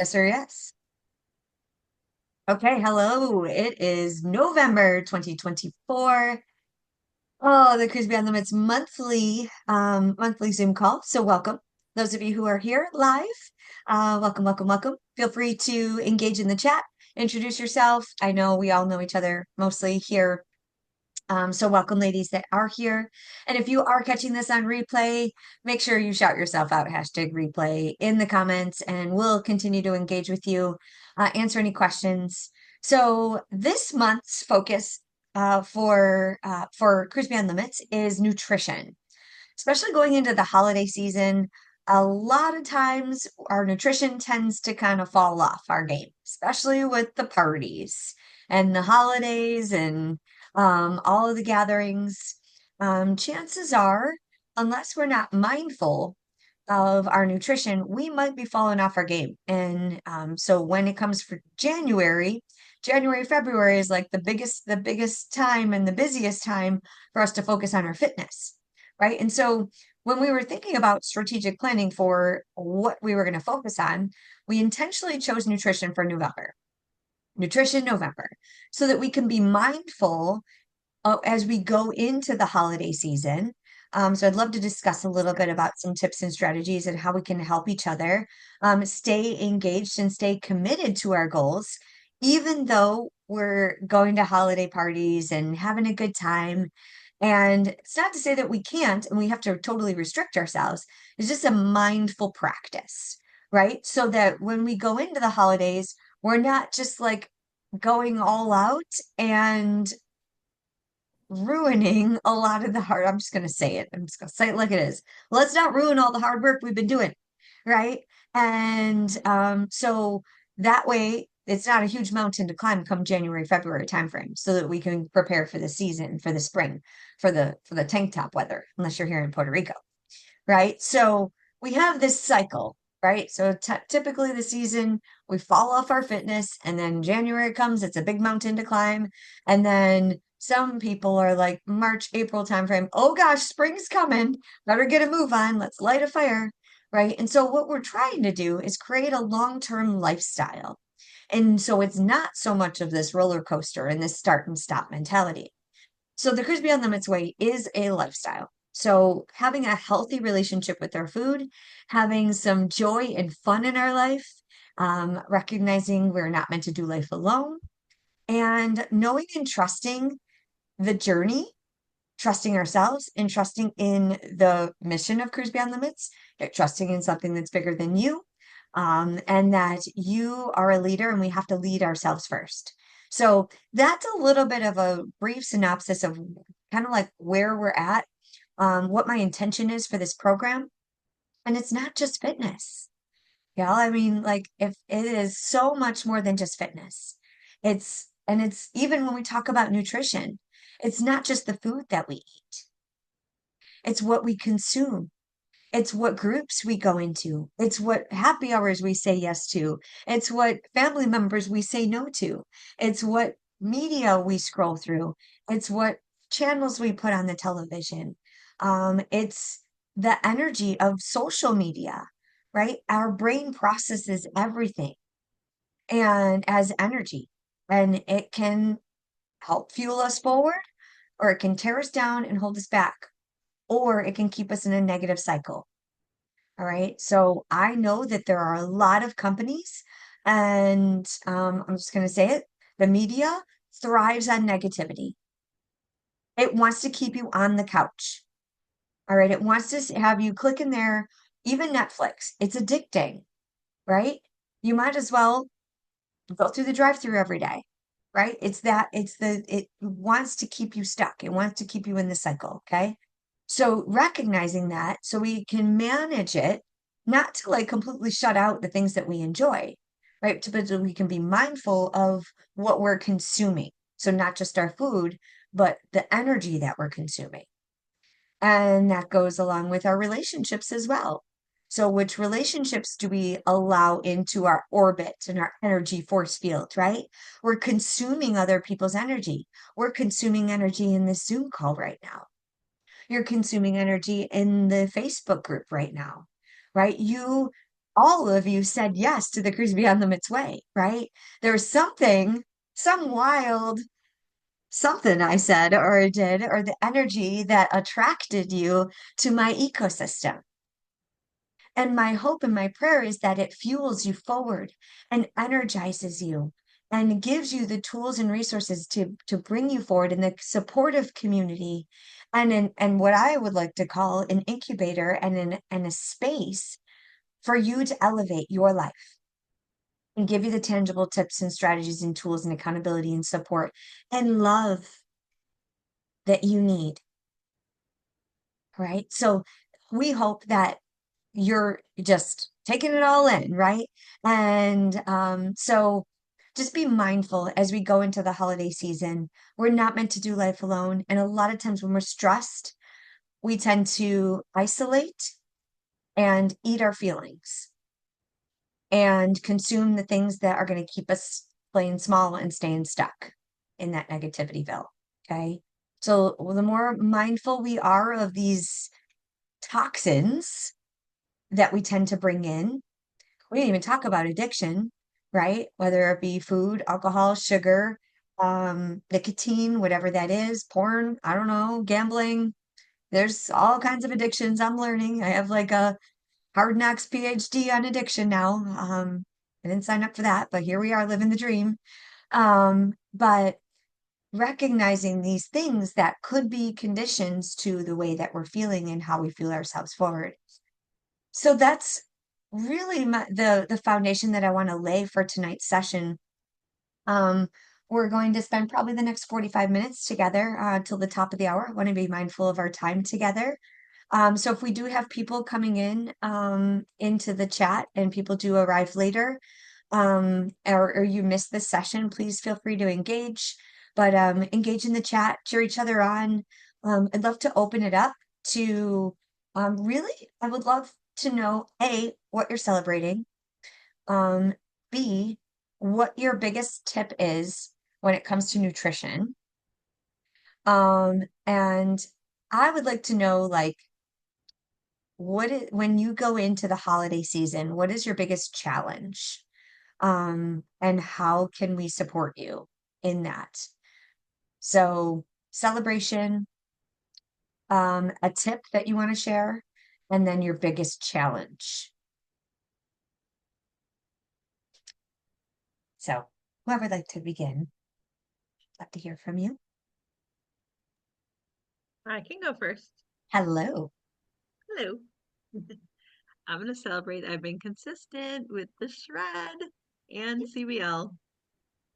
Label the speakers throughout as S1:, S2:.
S1: Yes or yes? Okay, hello. It is November 2024. Oh, the Cruise Beyond Limits monthly Zoom call. So welcome. Those of you who are here live, welcome, welcome, welcome. Feel free to engage in the chat, introduce yourself. I know we all know each other mostly here. So welcome, ladies that are here. And if you are catching this on replay, make sure you shout yourself out, hashtag replay in the comments, and we'll continue to engage with you, answer any questions. So this month's focus for Cruise Beyond Limits is nutrition, especially going into the holiday season. A lot of times our nutrition tends to kind of fall off our game, especially with the parties and the holidays and all of the gatherings. Chances are, unless we're not mindful of our nutrition, we might be falling off our game. And so when it comes for January, February is like the biggest time and the busiest time for us to focus on our fitness, right? And so when we were thinking about strategic planning for what we were going to focus on, we intentionally chose nutrition for Nutrition November, so that we can be mindful as we go into the holiday season. So I'd love to discuss a little bit about some tips and strategies and how we can help each other stay engaged and stay committed to our goals, even though we're going to holiday parties and having a good time. And it's not to say that we can't and we have to totally restrict ourselves. It's just a mindful practice, right? So that when we go into the holidays, we're not just like going all out and ruining a lot of the hard, I'm just going to say it. I'm just going to say it like it is. Let's not ruin all the hard work we've been doing, right? And so that way it's not a huge mountain to climb come January, February timeframe, so that we can prepare for the season, for the spring, for the tank top weather, unless you're here in Puerto Rico, right? So we have this cycle, right? So typically the season, we fall off our fitness, and then January comes, it's a big mountain to climb. And then some people are like March, April timeframe, oh gosh, spring's coming, better get a move on, let's light a fire, right? And so what we're trying to do is create a long-term lifestyle. And so it's not so much of this roller coaster and this start and stop mentality. So the Cruise Beyond Limits way is a lifestyle. So having a healthy relationship with our food, having some joy and fun in our life, recognizing we're not meant to do life alone, and knowing and trusting the journey, trusting ourselves and trusting in the mission of Cruise Beyond Limits, trusting in something that's bigger than you, and that you are a leader and we have to lead ourselves first. So that's a little bit of a brief synopsis of kind of like where we're at, what my intention is for this program. And it's not just fitness. Yeah, I mean, like if it is so much more than just fitness. It's even when we talk about nutrition, it's not just the food that we eat. It's what we consume. It's what groups we go into. It's what happy hours we say yes to. It's what family members we say no to. It's what media we scroll through. It's what channels we put on the television. It's the energy of social media, right? Our brain processes everything and as energy, and it can help fuel us forward, or it can tear us down and hold us back, or it can keep us in a negative cycle. All right. So I know that there are a lot of companies, and I'm just going to say it, the media thrives on negativity. It wants to keep you on the couch. All right. It wants to have you click in there, even Netflix. It's addicting, right? You might as well go through the drive-through every day, right? It wants to keep you stuck. It wants to keep you in the cycle. Okay. So recognizing that so we can manage it, not to like completely shut out the things that we enjoy, right? But so we can be mindful of what we're consuming. So not just our food, but the energy that we're consuming. And that goes along with our relationships as well. So which relationships do we allow into our orbit and our energy force field, right? We're consuming other people's energy. We're consuming energy in this Zoom call right now. You're consuming energy in the Facebook group right now, right? You all of you said yes to the Cruise Beyond Limits way, right? There was something, some wild something I said or did, or the energy that attracted you to my ecosystem. And my hope and my prayer is that it fuels you forward and energizes you and gives you the tools and resources to bring you forward in the supportive community and what I would like to call an incubator and a space for you to elevate your life and give you the tangible tips and strategies and tools and accountability and support and love that you need. Right. So we hope that you're just taking it all in, right? And so just be mindful as we go into the holiday season. We're not meant to do life alone. And a lot of times when we're stressed, we tend to isolate and eat our feelings and consume the things that are going to keep us playing small and staying stuck in that negativityville. Okay. So the more mindful we are of these toxins that we tend to bring in, we didn't even talk about addiction, right? Whether it be food, alcohol, sugar, nicotine, whatever that is, porn, I don't know, gambling. There's all kinds of addictions I'm learning. I have like a hard knocks PhD on addiction now. I didn't sign up for that, but here we are living the dream. But recognizing these things that could be conditions to the way that we're feeling and how we feel ourselves forward. So that's really the foundation that I want to lay for tonight's session. Um, we're going to spend probably the next 45 minutes together till the top of the hour. I want to be mindful of our time together. So if we do have people coming in into the chat and people do arrive later, or you miss this session, please feel free to engage. But engage in the chat, cheer each other on. I'd love to open it up to really, I would love to know A, what you're celebrating, um, B, what your biggest tip is when it comes to nutrition. And I would like to know, like, when you go into the holiday season, what is your biggest challenge? And how can we support you in that? So, celebration, a tip that you want to share, and then your biggest challenge. So, whoever would like to begin, love to hear from you.
S2: I can go first.
S1: Hello.
S2: Hello. I'm going to celebrate. I've been consistent with the shred and CBL.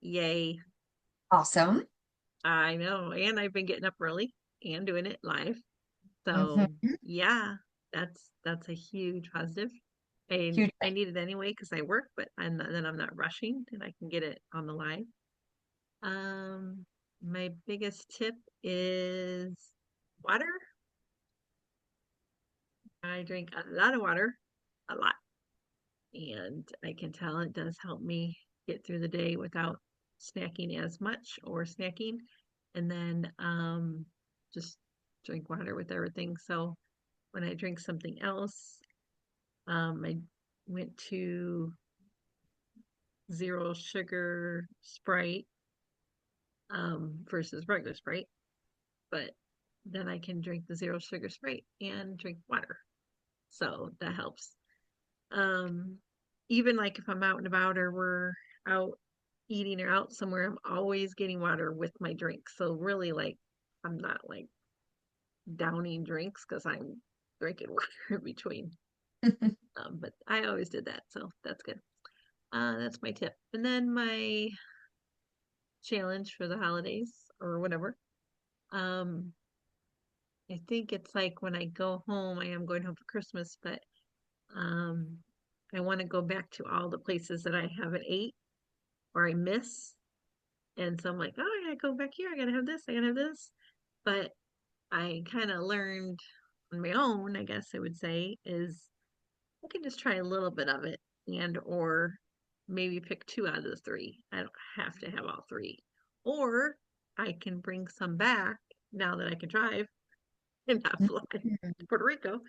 S2: Yay.
S1: Awesome.
S2: I know. And I've been getting up early and doing it live. So,
S1: Mhm.
S2: yeah, that's a huge positive. And
S1: Huge
S2: I
S1: thing.
S2: need it anyway because I work, but then I'm not rushing and I can get it on the live. Um, my biggest tip is water. I drink a lot of water, a lot. And I can tell it does help me get through the day without snacking as much or snacking. And then just drink water with everything. So when I drink something else, I went to zero sugar Sprite versus regular Sprite, but then I can drink the zero sugar Sprite and drink water. So that helps. Um, Even like if I'm out and about or we're out eating or out somewhere, I'm always getting water with my drink. So really, like, I'm not like downing drinks because I'm drinking water in between. But I always did that, so that's good. That's my tip. And then my challenge for the holidays or whatever. Um, I think it's like when I go home, I am going home for Christmas, but um, I want to go back to all the places that I haven't ate or I miss. And so I'm like, oh, I gotta go back here. I gotta have this. I gotta have this. But I kind of learned on my own, I guess I would say, is I can just try a little bit of it and or maybe pick two out of the three. I don't have to have all three. Or I can bring some back now that I can drive and not fly to Puerto Rico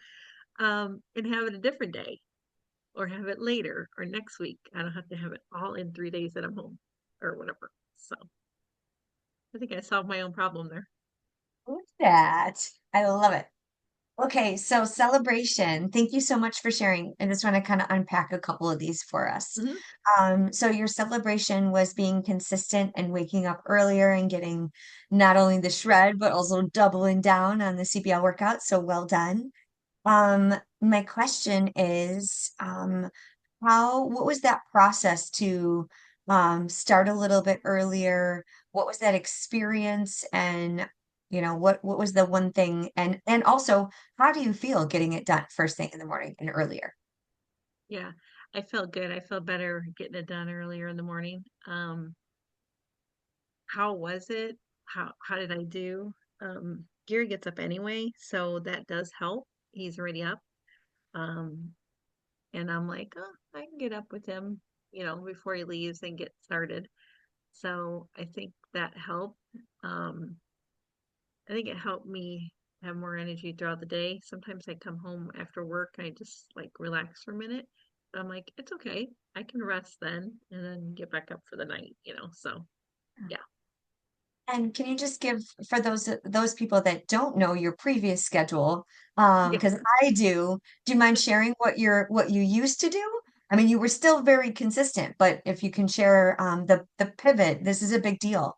S2: and have it a different day. or have it later or next week. I don't have to have it all in 3 days that I'm home or whatever. So I think I solved my own problem there.
S1: Love that. I love it. Okay, so celebration. Thank you so much for sharing. I just want to kind of unpack a couple of these for us.
S2: Hmm.
S1: So your celebration was being consistent and waking up earlier and getting not only the shred, but also doubling down on the CBL workout. So well done. My question is, what was that process to start a little bit earlier? What was that experience? And what was the one thing? And also, how do you feel getting it done first thing in the morning and earlier?
S2: Yeah, I felt good. I felt better getting it done earlier in the morning. How was it? How did I do? Gary gets up anyway, so that does help. He's already up. Um, and I'm like, oh, I can get up with him, before he leaves and get started. So I think that helped. Um, I think it helped me have more energy throughout the day. Sometimes I come home after work and I just like relax for a minute. But I'm like, it's okay. I can rest then and then get back up for the night. So yeah.
S1: And can you just give for those people that don't know your previous schedule,
S2: Yeah.
S1: because I do you mind sharing what you used to do? I mean, you were still very consistent, but if you can share the pivot, this is a big deal.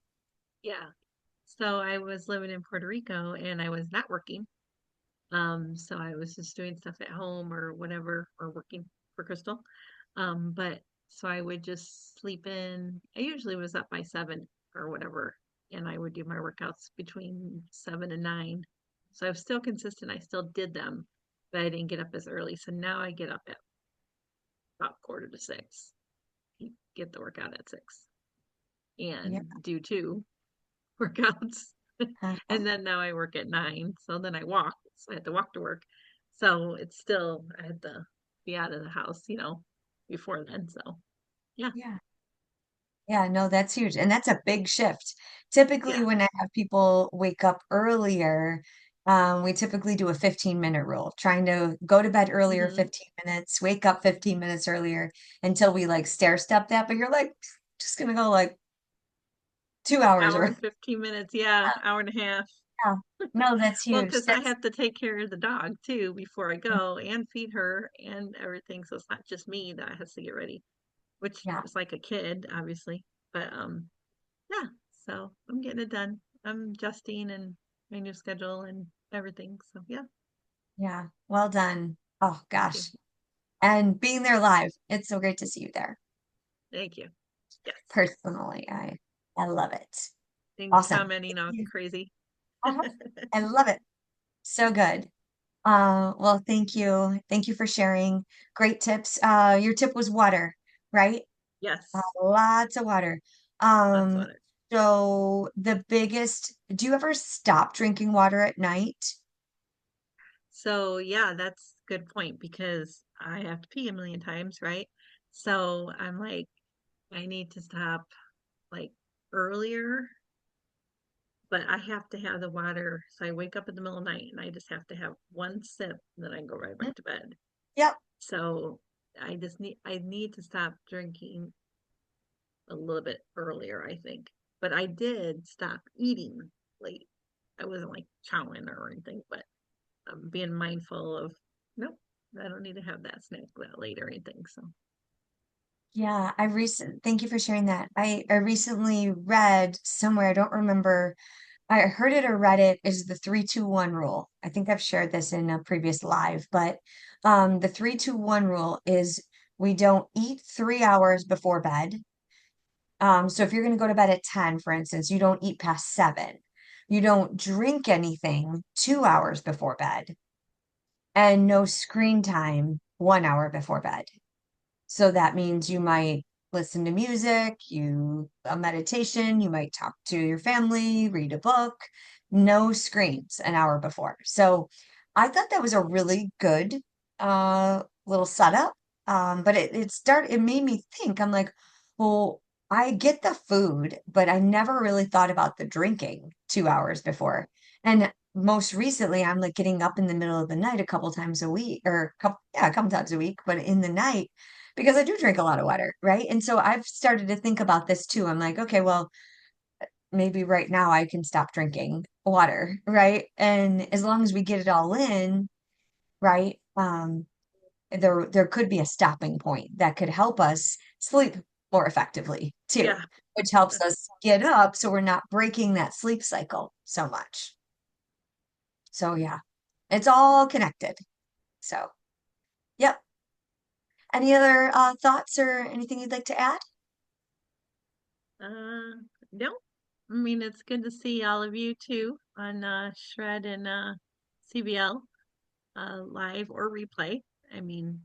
S2: Yeah. So I was living in Puerto Rico and I was not working. So I was just doing stuff at home or whatever, or working for Crystal. But so I would just sleep in. I usually was up by 7 or whatever, and I would do my workouts between 7 and 9. So I was still consistent. I still did them, but I didn't get up as early. So now I get up at about quarter to 6, get the workout at 6,
S1: Yeah.
S2: and do two workouts.
S1: Uh-huh.
S2: And then now I work at 9. So then I walk. So I had to walk to work. So it's still, I had to be out of the house, before then. So yeah,
S1: Yeah. Yeah, no, that's huge. And that's a big shift. Typically,
S2: yeah.
S1: when I have people wake up earlier, we typically do a 15-minute rule, trying to go to bed earlier,
S2: Hmm.
S1: 15 minutes, wake up 15 minutes earlier until we like stair step that. But you're like, just gonna go like 2 hours
S2: Hour
S1: or
S2: and 15 minutes. Yeah, hour and a half.
S1: yeah. No, that's
S2: Well,
S1: huge.
S2: because I have to take care of the dog too before I go and feed her and everything. So it's not just me that has to get ready, which
S1: Yeah,
S2: is like a kid, obviously. But yeah, so I'm getting it done. I'm adjusting and my new schedule and everything. So yeah,
S1: yeah. Well done. Oh
S2: thank you.
S1: gosh. And being there live, it's so great to see you there.
S2: Thank you. Yes.
S1: Personally, I love it.
S2: And
S1: Awesome.
S2: commenting
S1: Thank
S2: all
S1: you.
S2: crazy.
S1: Uh-huh. I love it. So good. Well, thank you. Thank you for sharing. Great tips. Your tip was water, right?
S2: Yes,
S1: Lots of water.
S2: lots of
S1: Um,
S2: water.
S1: do you ever stop drinking water at night?
S2: So yeah, that's a good point because I have to pee a million times, right? So I'm like, I need to stop like earlier, but I have to have the water. So I wake up in the middle of the night and I just have to have one sip, and then I go right
S1: Mm,
S2: back to bed.
S1: yep.
S2: So I need to stop drinking a little bit earlier, I think. But I did stop eating late. I wasn't like chowing or anything, but being mindful of, nope, I don't need to have that snack that late or anything. So,
S1: Yeah, thank you for sharing that. I recently read somewhere, I don't remember, I heard it or read it, is the 3-2-1 rule. I think I've shared this in a previous live, but the 3-2-1 rule is we don't eat 3 hours before bed. So if you're going to go to bed at 10, for instance, you don't eat past 7. You don't drink anything 2 hours before bed, and no screen time 1 hour before bed. So that means you might listen to music, a meditation, you might talk to your family, read a book, no screens an hour before. So I thought that was a really good little setup. But it made me think. I'm like, well, I get the food, but I never really thought about the drinking 2 hours before. And most recently I'm like getting up in the middle of the night a couple times a week or a couple times a week, but in the night because I do drink a lot of water, right? And so I've started to think about this too. I'm like, okay, well, maybe right now I can stop drinking water, right? And as long as we get it all in, right? There could be a stopping point that could help us sleep more effectively too,
S2: Yeah.
S1: which helps us get up so we're not breaking that sleep cycle so much. So yeah, it's all connected. So, yep. Any other thoughts or anything you'd like to add?
S2: Uh, no. I mean, it's good to see all of you too on Shred and CBL live or replay. I mean,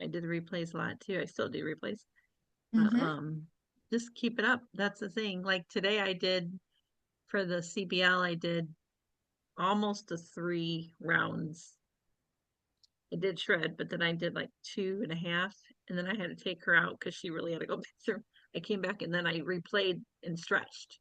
S2: I did the replays a lot too. I still do replays. But
S1: Mm-hmm.
S2: just keep it up. That's the thing. Like today I did for the CBL, I did almost a 3 rounds. I did shred, but then I did like 2.5, and then I had to take her out because she really had to go bathroom. I came back and then I replayed and stretched.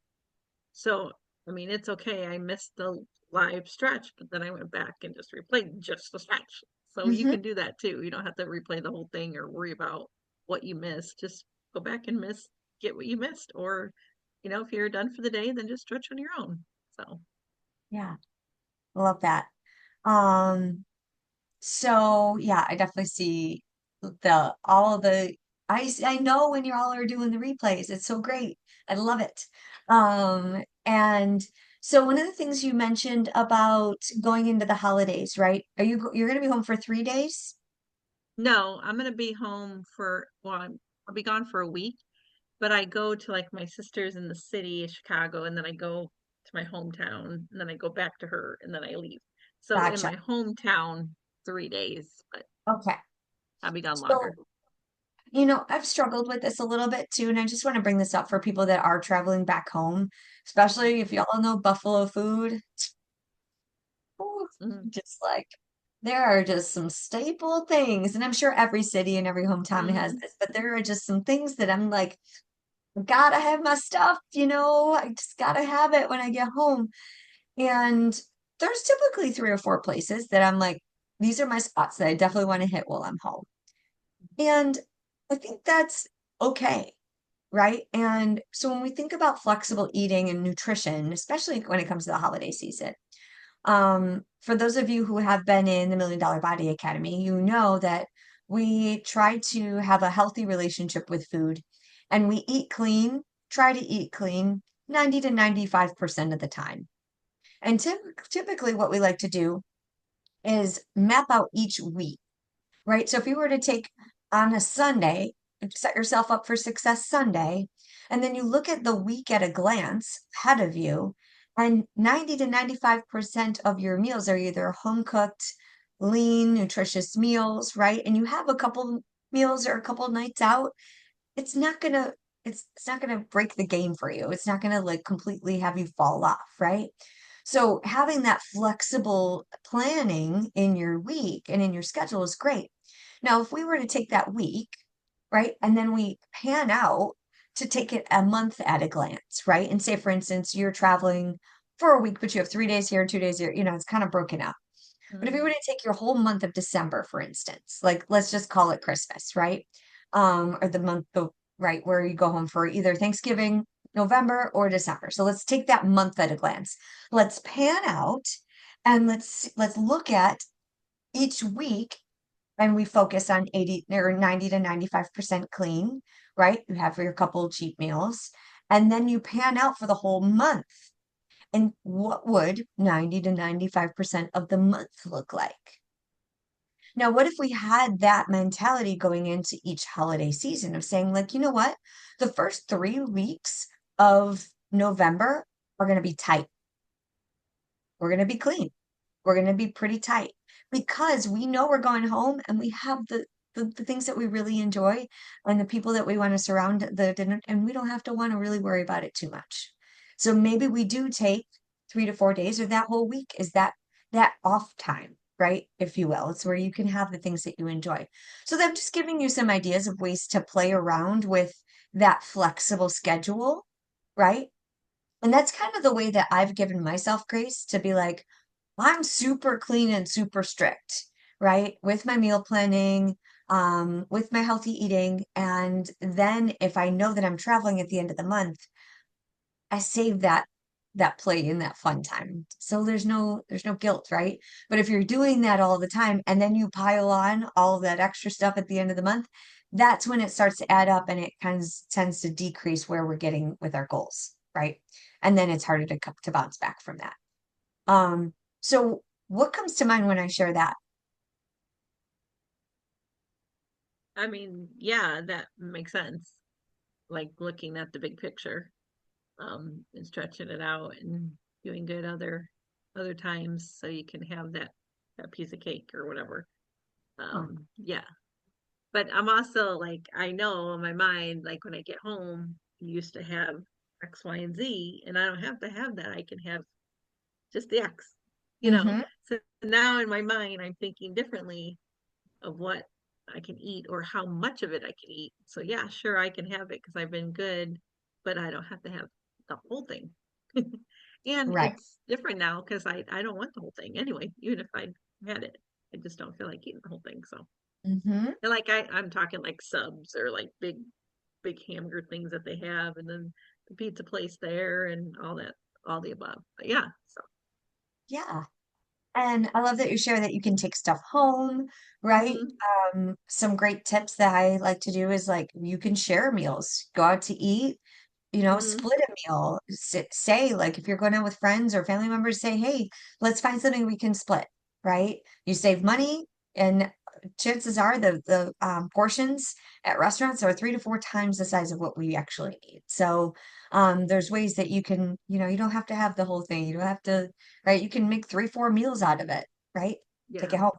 S2: So, I mean, it's okay. I missed the live stretch, but then I went back and just replayed just the stretch. So you
S1: Mm-hmm.
S2: can do that too. You don't have to replay the whole thing or worry about what you missed. Just go back and get what you missed. Or, if you're done for the day, then just stretch on your own. So,
S1: Yeah, love that. Um, So yeah, I definitely see the all the I know when you all are doing the replays. It's so great. I love it. And so one of the things you mentioned about going into the holidays, right? You're going to be home for 3 days?
S2: no, I'm going to be home I'll be gone for a week, but I go to like my sister's in the city of Chicago, and then I go to my hometown, and then I go back to her, and then I leave. So in
S1: Gotcha.
S2: my hometown, 3 days, but
S1: Okay.
S2: I'll be gone
S1: So,
S2: longer.
S1: I've struggled with this a little bit too, and I just want to bring this up for people that are traveling back home, especially if y'all know Buffalo food. Ooh,
S2: Mm-hmm.
S1: just like there are just some staple things, and I'm sure every city and every hometown has
S2: Mm-hmm.
S1: this, but there are just some things that I'm like, gotta have my stuff, I just gotta have it when I get home. And there's typically 3 or 4 places that I'm like, these are my spots that I definitely want to hit while I'm home. And I think that's okay, right? And so when we think about flexible eating and nutrition, especially when it comes to the holiday season, for those of you who have been in the Million Dollar Body Academy, you know that we try to have a healthy relationship with food and we eat clean, try to eat clean 90 to 95% of the time. And typically, what we like to do is map out each week, right? So if you were to take on a Sunday, set yourself up for success Sunday, and then you look at the week at a glance ahead of you, and 90 to 95% of your meals are either home cooked, lean, nutritious meals, right? And you have a couple meals or a couple nights out, it's not gonna it's not gonna break the game for you. It's not gonna like completely have you fall off, right? So having that flexible planning in your week and in your schedule is great. Now, if we were to take that week, right, and then we pan out to take it a month at a glance, right? And say, for instance, you're traveling for a week, but you have 3 days here, 2 days here, it's kind of broken up. But if you were to take your whole month of December, for instance, like let's just call it Christmas, right? Or the month of, right, where you go home for either Thanksgiving, November, or December. So let's take that month at a glance. Let's pan out and let's look at each week and we focus on 80 or 90 to 95% clean, right? You have your couple cheat meals, and then you pan out for the whole month. And what would 90 to 95% of the month look like? Now, what if we had that mentality going into each holiday season of saying, like, you know what? The first 3 weeks of November are going to be tight. We're going to be clean. We're going to be pretty tight because we know we're going home and we have the things that we really enjoy and the people that we want to surround the dinner, and we don't have to want to really worry about it too much. So maybe we do take 3 to 4 days or that whole week is that off time, right? If you will. It's where you can have the things that you enjoy. So I'm just giving you some ideas of ways to play around with that flexible schedule, right? And that's kind of the way that I've given myself grace to be like, I'm super clean and super strict, right? With my meal planning, with my healthy eating. And then if I know that I'm traveling at the end of the month, I save that play in that fun time. So there's no guilt, right? But if you're doing that all the time and then you pile on all of that extra stuff at the end of the month, that's when it starts to add up and it kind of tends to decrease where we're getting with our goals, right? And then it's harder to bounce back from that. So what comes to mind when I share that?
S2: I mean, yeah, that makes sense. Like looking at the big picture, and stretching it out and doing good other times so you can have that piece of cake or whatever.
S1: Huh.
S2: Yeah. But I'm also like, I know in my mind, like when I get home, you used to have X, Y, and Z, and I don't have to have that. I can have just the X, you know.
S1: Mm-hmm.
S2: So now in my mind, I'm thinking differently of what I can eat or how much of it I can eat. So yeah, sure, I can have it because I've been good, but I don't have to have the whole thing. And
S1: Right.
S2: it's different now because I don't want the whole thing anyway, even if I had it. I just don't feel like eating the whole thing. So
S1: Mm-hmm.
S2: and like I'm talking like subs or like big hamburger things that they have, and then the pizza place there and all that, all the above. But yeah, so
S1: Yeah. And I love that you share that you can take stuff home, right?
S2: hmm
S1: Some great tips that I like to do is like you can share meals, go out to eat,
S2: hmm
S1: split a meal. Say, like, if you're going out with friends or family members, say, hey, let's find something we can split, right? You save money, and chances are the portions at restaurants are 3 to 4 times the size of what we actually need. So, there's ways that you can, you don't have to have the whole thing. You don't have to, right? You can make 3, 4 meals out of it, right? Take
S2: yeah.
S1: it home.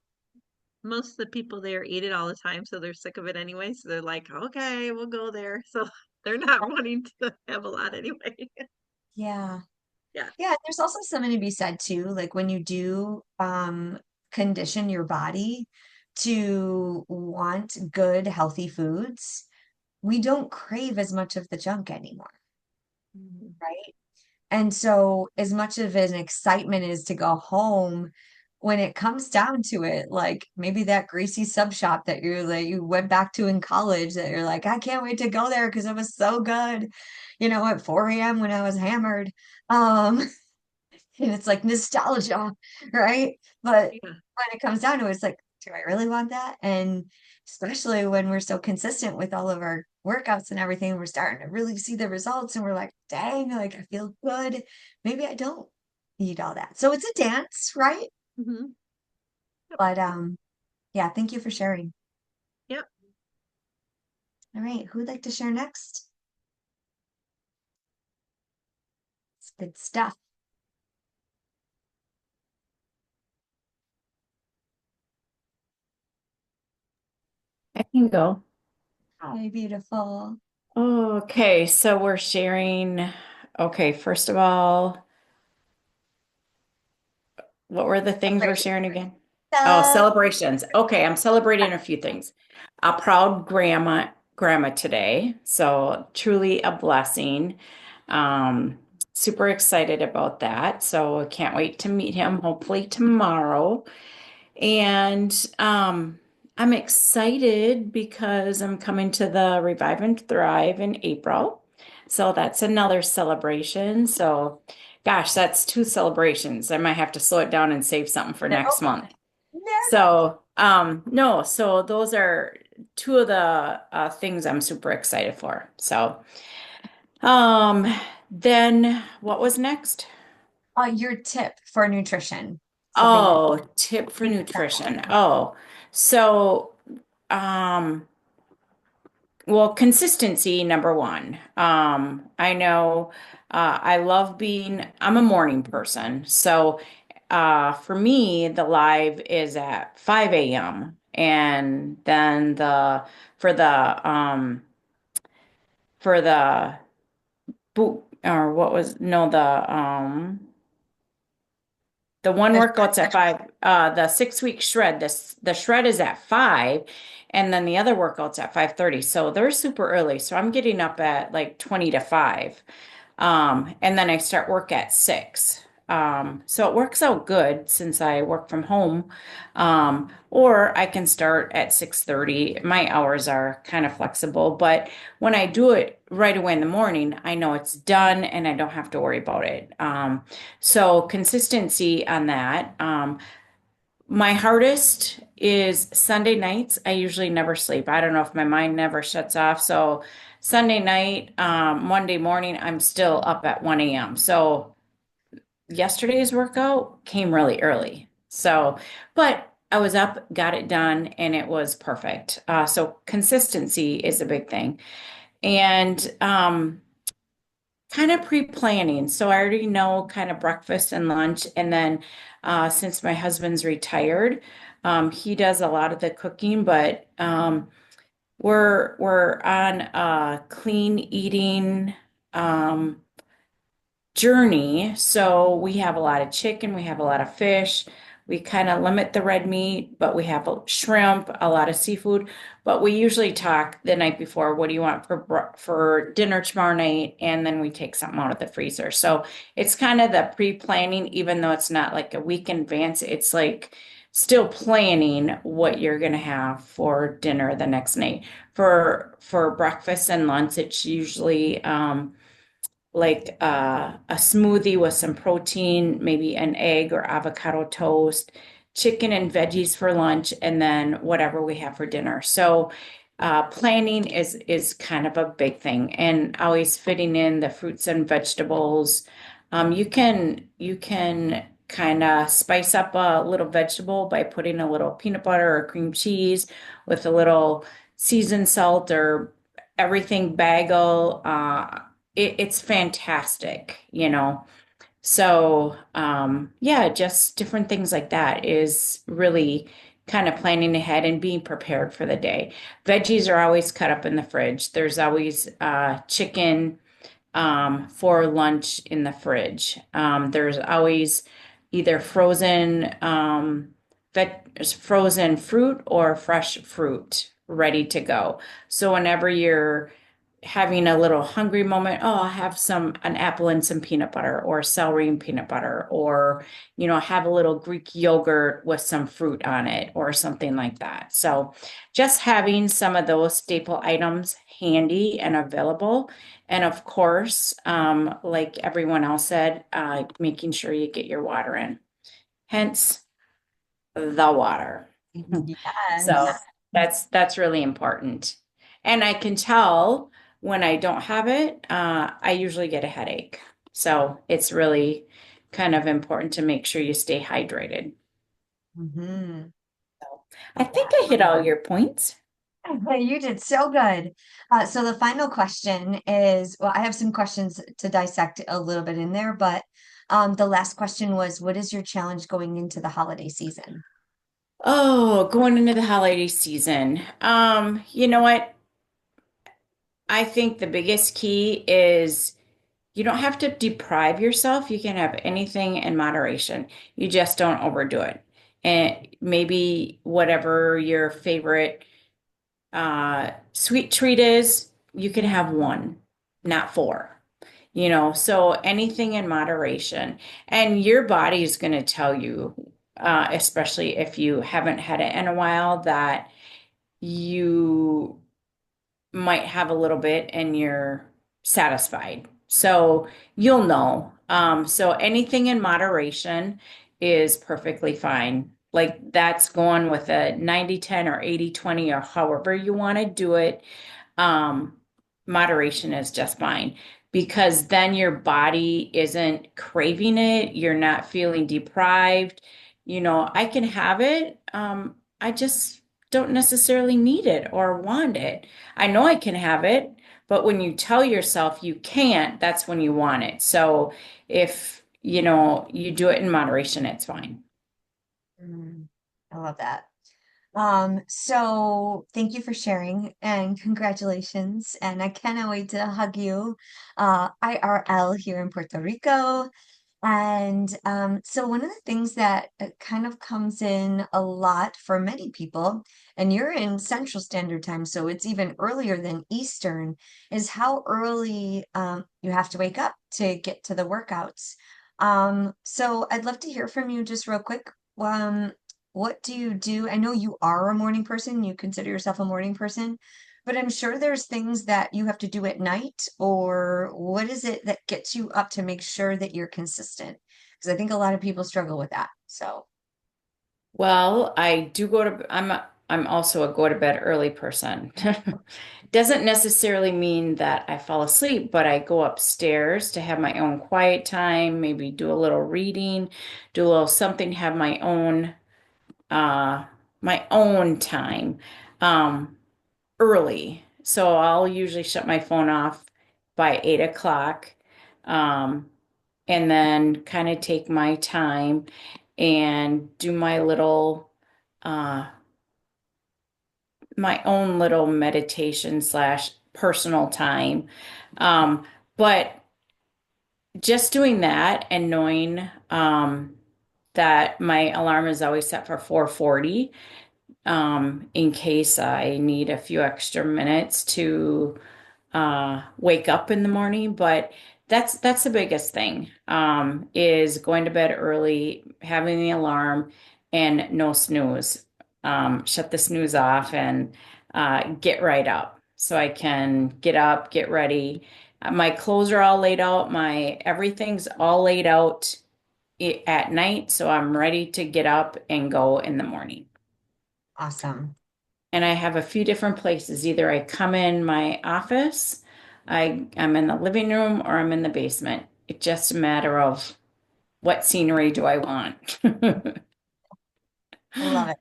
S2: Most of the people there eat it all the time, so they're sick of it anyway. So they're like, okay, we'll go there. So they're not wanting to have a lot anyway.
S1: Yeah.
S2: Yeah.
S1: Yeah, there's also something to be said too, like when you do condition your body to want good, healthy foods, we don't crave as much of the junk anymore,
S2: Mhm.
S1: right? And so as much of an excitement is to go home, when it comes down to it, like maybe that greasy sub shop that you went back to in college that you're like, I can't wait to go there because it was so good, at 4 a.m. when I was hammered. Um, and it's like nostalgia, right? But
S2: Yeah.
S1: when it comes down to it, it's like, do I really want that? And especially when we're so consistent with all of our workouts and everything, we're starting to really see the results and we're like, dang, like I feel good. Maybe I don't need all that. So it's a dance, right?
S2: hmm Yep.
S1: But yeah, thank you for sharing.
S2: Yep.
S1: All right, who would like to share next? It's good stuff.
S3: I can go.
S1: Hi, beautiful.
S3: Okay, so we're sharing. Okay, first of all, what were the things we're
S1: Celebration.
S3: sharing again? Oh,
S1: Uh,
S3: celebrations. Okay, I'm celebrating a few things. A proud grandma today, so truly a blessing. Um, Super excited about that. So I can't wait to meet him hopefully tomorrow. And I'm excited because I'm coming to the Revive and Thrive in April. So that's another celebration. So, gosh, that's two celebrations. I might have to slow it down and save something for
S1: no,
S3: next month.
S1: no.
S3: So, no, so those are two of the things I'm super excited for. So, um, then what was next?
S1: Your tip for nutrition. Something that
S3: Oh, tip for nutrition. Oh, so um well, consistency, number one. I know I'm a morning person. So for me, the live is at 5 a.m. And then for the for the boot or what was no the one
S1: the
S3: workout's at 5. The 6 week shred, the shred is at 5, and then the other workout's at 5:30. So they're super early. So I'm getting up at like 20 to 5. And then I start work at 6. So it works out good since I work from home. Or I can start at 6:30. My hours are kind of flexible, but when I do it right away in the morning, I know it's done and I don't have to worry about it. So consistency on that. My hardest is Sunday nights. I usually never sleep. I don't know if my mind never shuts off. So Sunday night, Monday morning, I'm still up at 1 a.m. So yesterday's workout came really early. So, but I was up, got it done, and it was perfect. So consistency is a big thing. And kind of pre-planning. So I already know kind of breakfast and lunch. And then since my husband's retired, he does a lot of the cooking, but we're on a clean eating journey. So we have a lot of chicken, we have a lot of fish. We kind of limit the red meat, but we have shrimp, a lot of seafood. But we usually talk the night before, what do you want for dinner tomorrow night? And then we take something out of the freezer. So it's kind of the pre-planning, even though it's not like a week in advance. It's like still planning what you're going to have for dinner the next night. For breakfast and lunch, it's usually like a smoothie with some protein, maybe an egg or avocado toast, chicken and veggies for lunch, and then whatever we have for dinner. So planning is kind of a big thing, and always fitting in the fruits and vegetables. You can kind of spice up a little vegetable by putting a little peanut butter or cream cheese with a little seasoned salt or everything bagel. It's fantastic, you know. So, yeah, just different things like that is really kind of planning ahead and being prepared for the day. Veggies are always cut up in the fridge. There's always chicken for lunch in the fridge. There's always either frozen fruit or fresh fruit ready to go. So whenever you're having a little hungry moment, oh, I'll have an apple and some peanut butter or celery and peanut butter, or, have a little Greek yogurt with some fruit on it or something like that. So just having some of those staple items handy and available. And of course, like everyone else said, making sure you get your water in. Hence the water. So
S1: Yes.
S3: that's really important. And I can tell when I don't have it, I usually get a headache. So it's really kind of important to make sure you stay hydrated.
S1: Hmm.
S3: So I think I hit all your points.
S1: You did so good. So the final question is, well, I have some questions to dissect a little bit in there, but the last question was, what is your challenge going into the holiday season?
S3: Oh, going into the holiday season. You know what? I think the biggest key is you don't have to deprive yourself. You can have anything in moderation. You just don't overdo it. And maybe whatever your favorite sweet treat is, you can have one, not four. So anything in moderation. And your body is going to tell you, especially if you haven't had it in a while, that you might have a little bit and you're satisfied. So you'll know. So anything in moderation is perfectly fine. Like that's going with a 90-10 or 80-20 or however you want to do it. Um, Moderation is just fine because then your body isn't craving it. You're not feeling deprived. I can have it. I just don't necessarily need it or want it. I know I can have it, but when you tell yourself you can't, that's when you want it. So if, you do it in moderation, it's fine.
S1: Mm, I love that. So thank you for sharing and congratulations. And I cannot wait to hug you, IRL here in Puerto Rico. And so one of the things that kind of comes in a lot for many people, and you're in Central Standard Time, so it's even earlier than Eastern, is how early you have to wake up to get to the workouts. So I'd love to hear from you just real quick. Um, what do you do? I know you are a morning person, you consider yourself a morning person, but I'm sure there's things that you have to do at night, or what is it that gets you up to make sure that you're consistent? Because I think a lot of people struggle with that. So,
S3: Well, I'm also a go to bed early person. Doesn't necessarily mean that I fall asleep, but I go upstairs to have my own quiet time, maybe do a little reading, do a little something, have uh my own time early. So I'll usually shut my phone off by 8 o'clock. Um, and then kind of take my time and do uh, my own little meditation slash personal time. Um, but just doing that and knowing that my alarm is always set for 4:40 in case I need a few extra minutes to wake up in the morning, but that's the biggest thing is going to bed early, having the alarm, and no snooze. Shut the snooze off and get right up so I can get up, get ready. My clothes are all laid out. My everything's all laid out at night, so I'm ready to get up and go in the morning.
S1: awesome.
S3: And I have a few different places. Either I come in my office, I'm in the living room, or I'm in the basement. It's just a matter of what scenery do I want.
S1: I love it.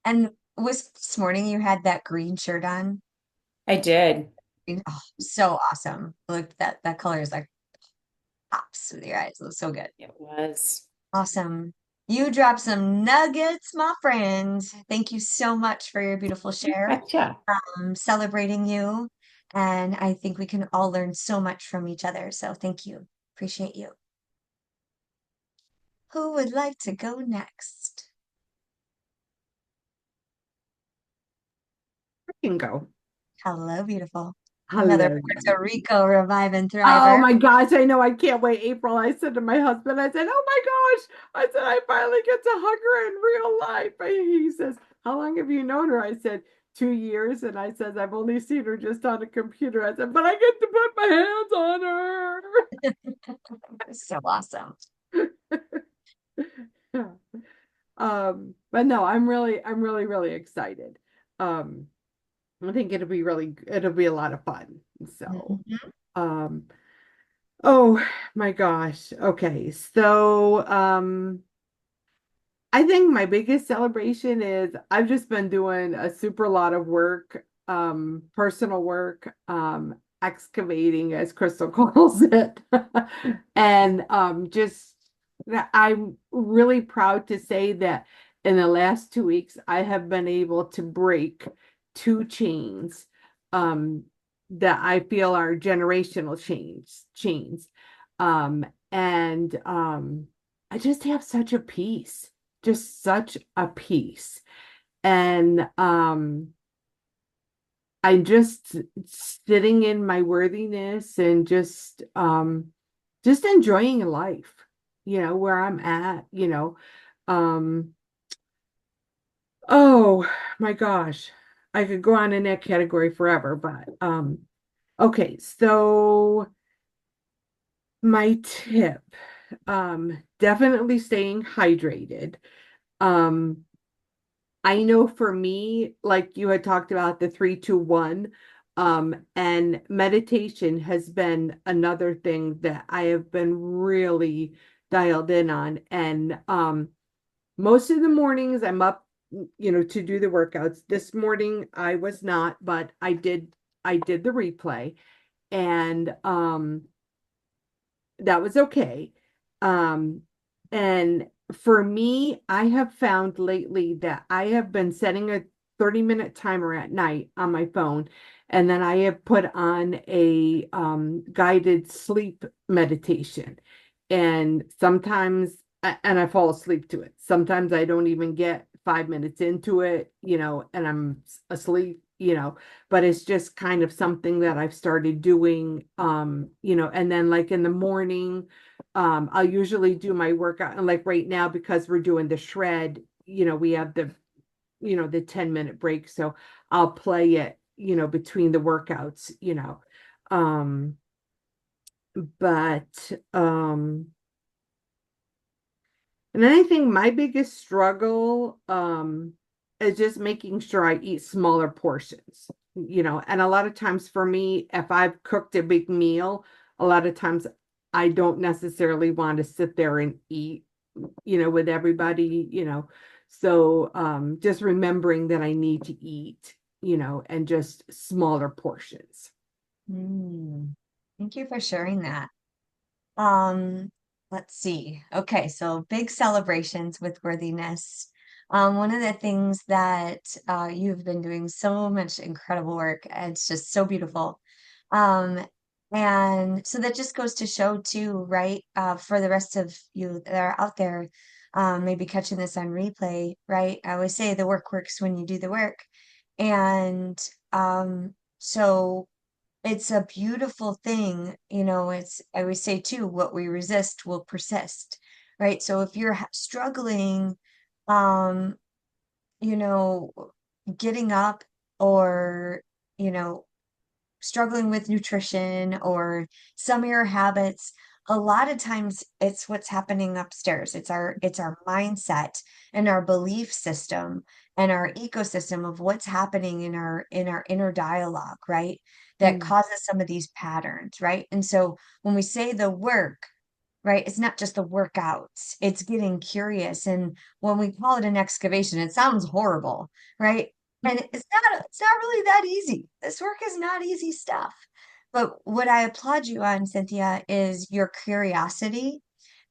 S1: And was this morning you had that green shirt on?
S3: I did.
S1: Oh, so awesome. Look, that color is like pops with your eyes. It looks so good.
S3: It was.
S1: Awesome. You dropped some nuggets, my friend. Thank you so much for your beautiful share.
S3: Gotcha.
S1: Celebrating you. And I think we can all learn so much from each other. So thank you. Appreciate you. Who would like to go next?
S4: Can go.
S1: Hello, beautiful. Another
S4: Hello.
S1: Puerto Rico revive and
S4: Oh
S1: thriver.
S4: my gosh, I know. I can't wait. April, I said to my husband, I said, oh my gosh. I said, I finally get to hug her in real life. And he says, how long have you known her? I said, 2 years. And I said, I've only seen her just on a computer. I said, but I get to put my hands on
S1: So awesome.
S4: her. But no, I'm really excited. Um, I think it'll be a lot of fun. So,
S1: Mhm.
S4: um, oh my gosh. Okay. So, I think my biggest celebration is I've just been doing a super lot of work, personal work, excavating, as Crystal calls it. And just that I'm really proud to say that in the last 2 weeks, I have been able to break two chains um, that I feel are generational chains. And I just have such a peace, just such a peace. And I'm just sitting in my worthiness and just enjoying life, where I'm at. Um, oh my gosh. I could go on in that category forever, but okay, so my tip, definitely staying hydrated. Um, I know for me, like you had talked about the 3-2-1, and meditation has been another thing that I have been really dialed in on. And most of the mornings I'm up, to do the workouts. This morning I was not, but I did the replay, and that was okay. Um, and for me, I have found lately that I have been setting a 30-minute timer at night on my phone, and then I have put on a guided sleep meditation. And sometimes, and I fall asleep to it. Sometimes I don't even get 5 minutes into it, and I'm asleep. but it's just kind of something that I've started doing, and then like in the morning, I'll usually do my workout. And like right now, because we're doing the shred, we have the 10-minute break. So I'll play it, between the workouts, um, but, and I think my biggest struggle, is just making sure I eat smaller portions, and a lot of times for me, if I've cooked a big meal, a lot of times I don't necessarily want to sit there and eat, with everybody, so, just remembering that I need to eat, and just smaller portions.
S1: Mm. Thank you for sharing that. Um, let's see. Okay, so big celebrations with worthiness. One of the things that you've been doing so much incredible work, and it's just so beautiful. Um, and so that just goes to show too, right? For the rest of you that are out there, maybe catching this on replay, right? I always say the work works when you do the work. And so it's a beautiful thing, I always say too, what we resist will persist, right? So if you're struggling, um, you know, getting up or, you know, struggling with nutrition or some of your habits, a lot of times it's what's happening upstairs. It's our mindset and our belief system and our ecosystem of what's happening in our inner dialogue, right? That
S4: Mm,
S1: causes some of these patterns, right? And so when we say the work, right, it's not just the workouts, it's getting curious. And when we call it an excavation, it sounds horrible, right? And it's not really that easy. This work is not easy stuff. But what I applaud you on, Cynthia, is your curiosity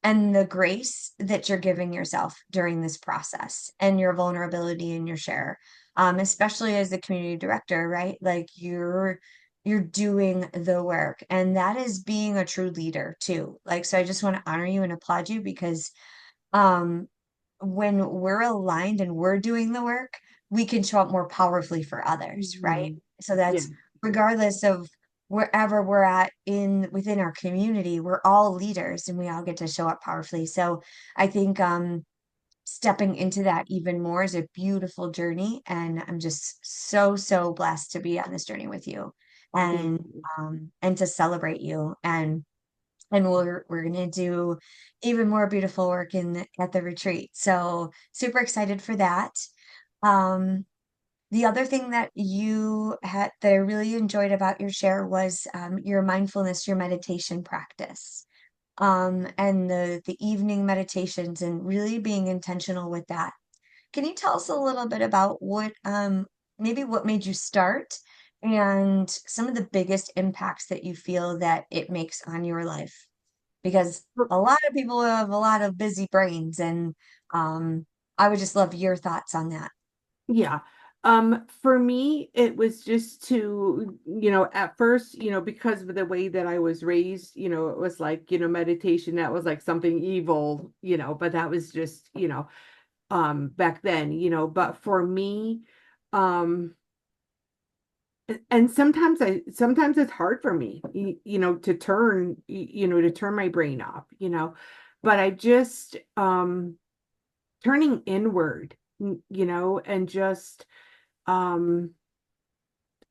S1: and the grace that you're giving yourself during this process and your vulnerability and your share. Especially as the community director, right? Like you're doing the work, and that is being a true leader too. Like, so I just want to honor you and applaud you because um when we're aligned and we're doing the work, we can show up more powerfully for others, right?
S4: mhm.
S1: So
S4: Yeah.
S1: that's regardless of wherever we're at in within our community, we're all leaders and we all get to show up powerfully. So I think stepping into that even more is a beautiful journey, and I'm just so so blessed to be on this journey with you
S4: Thank
S1: and
S4: you.
S1: to celebrate you, and we're gonna do even more beautiful work at the retreat. So super excited for that. Um, the other thing that you had that I really enjoyed about your share was your mindfulness, your meditation practice, and the evening meditations, and really being intentional with that. Can you tell us a little bit about what maybe what made you start and some of the biggest impacts that you feel that it makes on your life? Because a lot of people have a lot of busy brains, and I would just love your thoughts on that.
S4: Yeah. For me, it was just to, at first, because of the way that I was raised, it was like, meditation, that was like something evil, but that was just, back then, but for me, um, and sometimes it's hard for me, to turn my brain off, but I just, turning inward, and just, um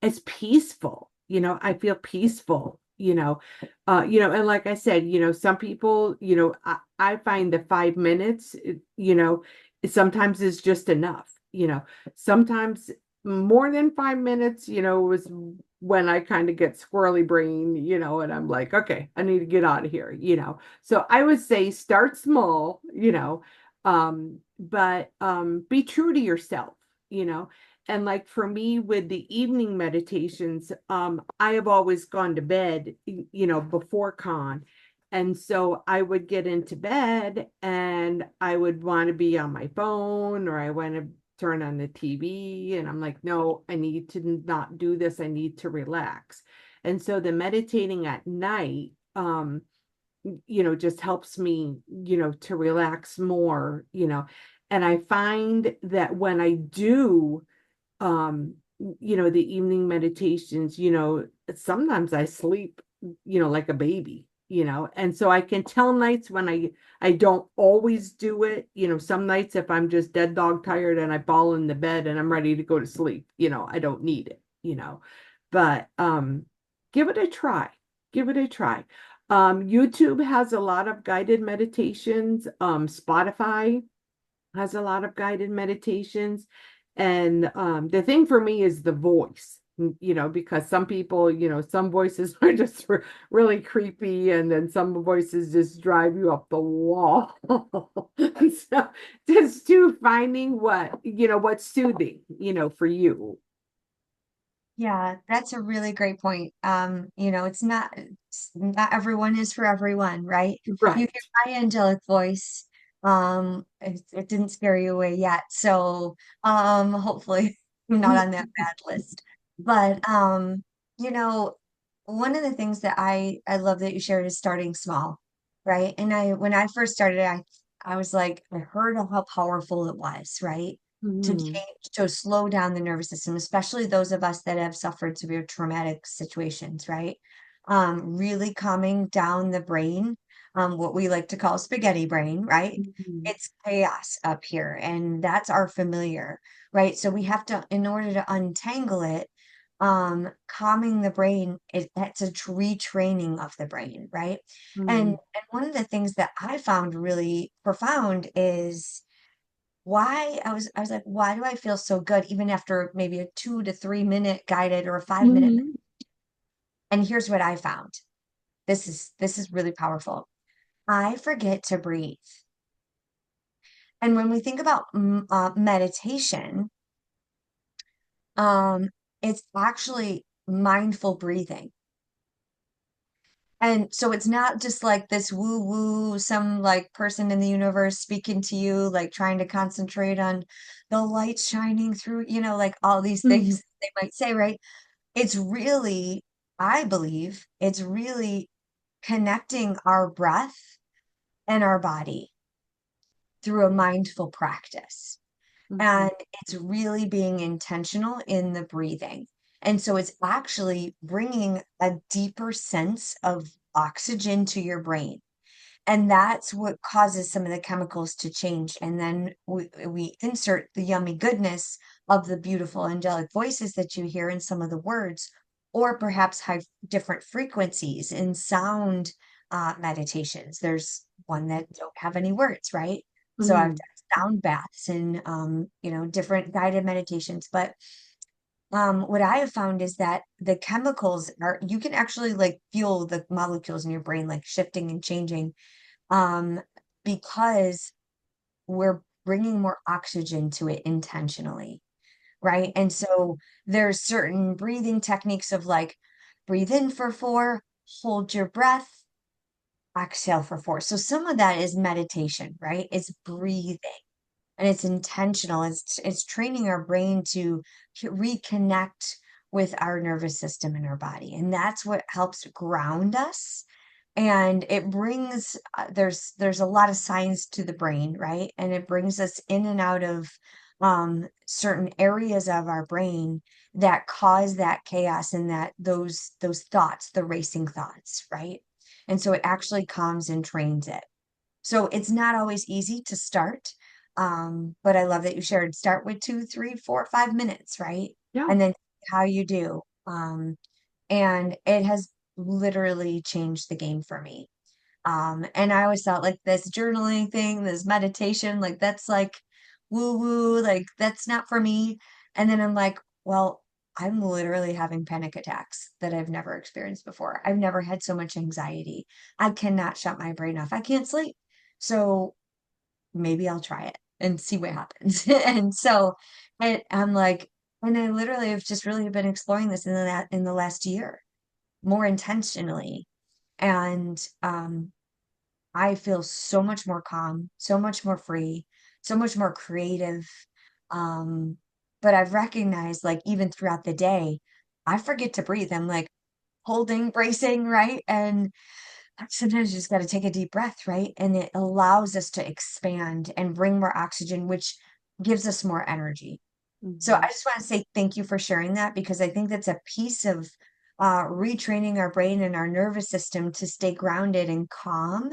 S4: it's peaceful, I feel peaceful, and like I said, some people, I find the 5 minutes, sometimes is just enough, sometimes more than 5 minutes, was when I kind of get squirrely brain, and I'm like, okay, I need to get out of here, so I would say start small, but be true to yourself, you know and like for me with the evening meditations, I have always gone to bed, before con. And so I would get into bed and I would want to be on my phone or I want to turn on the TV. And I'm like, no, I need to not do this. I need to relax. And so the meditating at night, just helps me, to relax more, and I find that when I do, the evening meditations, sometimes I sleep, like a baby, and so I can tell nights when I don't always do it. Some nights if I'm just dead dog tired and I fall in the bed and I'm ready to go to sleep, I don't need it. But give it a try. Give it a try. YouTube has a lot of guided meditations. Spotify has a lot of guided meditations. And the thing for me is the voice, because some people, some voices are just really creepy, and then some voices just drive you up the wall. So just to finding what's soothing, for you.
S1: Yeah, that's a really great point. It's not everyone is for everyone, right? You
S4: Right.
S1: hear my angelic voice. It didn't scare you away yet. So, hopefully I'm not on that bad list. But you know, one of the things that I love that you shared is starting small, right? And when I first started, I was like, I heard how powerful it was, right? To
S4: Mhm.
S1: change, to slow down the nervous system, especially those of us that have suffered severe traumatic situations, right? Really calming down the brain, what we like to call spaghetti brain, right?
S4: Mhm.
S1: It's chaos up here, and that's our familiar, right? So we have to, in order to untangle it, calming the brain that's a retraining of the brain, right?
S4: Mhm.
S1: And one of the things that I found really profound is why I was like, why do I feel so good even after maybe a 2 to 3 minute guided or a 5 minute?
S4: Mhm.
S1: And here's what I found. This is really powerful. I forget to breathe. And when we think about meditation, um, it's actually mindful breathing. And so it's not just like this woo woo, some like person in the universe speaking to you, like trying to concentrate on the light shining through, like all these
S4: Mhm.
S1: things they might say, right? It's really, I believe, it's really connecting our breath and our body through a mindful practice.
S4: Mhm.
S1: And it's really being intentional in the breathing. And so it's actually bringing a deeper sense of oxygen to your brain. And that's what causes some of the chemicals to change. And then we insert the yummy goodness of the beautiful angelic voices that you hear in some of the words, or perhaps high different frequencies in sound meditations. There's one that don't have any words, right? So I've
S4: Mhm.
S1: done sound baths and different guided meditations. But what I have found is that the chemicals are, you can actually like feel the molecules in your brain like shifting and changing, um, because we're bringing more oxygen to it intentionally, right? And so there's certain breathing techniques of like breathe in for 4, hold your breath, exhale for 4. So some of that is meditation, right? It's breathing and it's intentional. It's training our brain to reconnect with our nervous system and our body, and that's what helps ground us. And it brings there's a lot of science to the brain, right? And it brings us in and out of certain areas of our brain that cause that chaos and that those thoughts, the racing thoughts, right? And so it actually calms and trains it. So it's not always easy to start. But I love that you shared start with 2, 3, 4, 5 minutes, right?
S4: Yeah.
S1: And then how you do. And it has literally changed the game for me. And I always thought like this journaling thing, this meditation, like that's like woo woo, like that's not for me. And then I'm like, well, I'm literally having panic attacks that I've never experienced before. I've never had so much anxiety. I cannot shut my brain off. I can't sleep. So maybe I'll try it and see what happens. And so I'm like, and I literally have just really been exploring this in the last year more intentionally. And I feel so much more calm, so much more free, so much more creative. Um, but I've recognized like even throughout the day, I forget to breathe. I'm like holding, bracing, right? And sometimes you just got to take a deep breath, right? And it allows us to expand and bring more oxygen, which gives us more energy. So I
S4: Mhm.
S1: just want to say thank you for sharing that because I think that's a piece of retraining our brain and our nervous system to stay grounded and calm,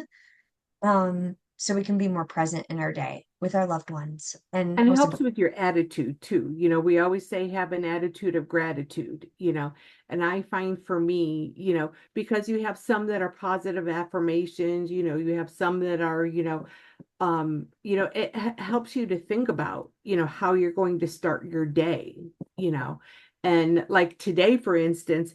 S1: so we can be more present in our day with our loved ones. And
S4: And it
S1: most
S4: helps
S1: important,
S4: with your attitude too. You know, we always say have an attitude of gratitude, you know. And I find for me, you know, because you have some that are positive affirmations, you know, you have some that are, you know, it helps you to think about, you know, how you're going to start your day, you know. And like today, for instance,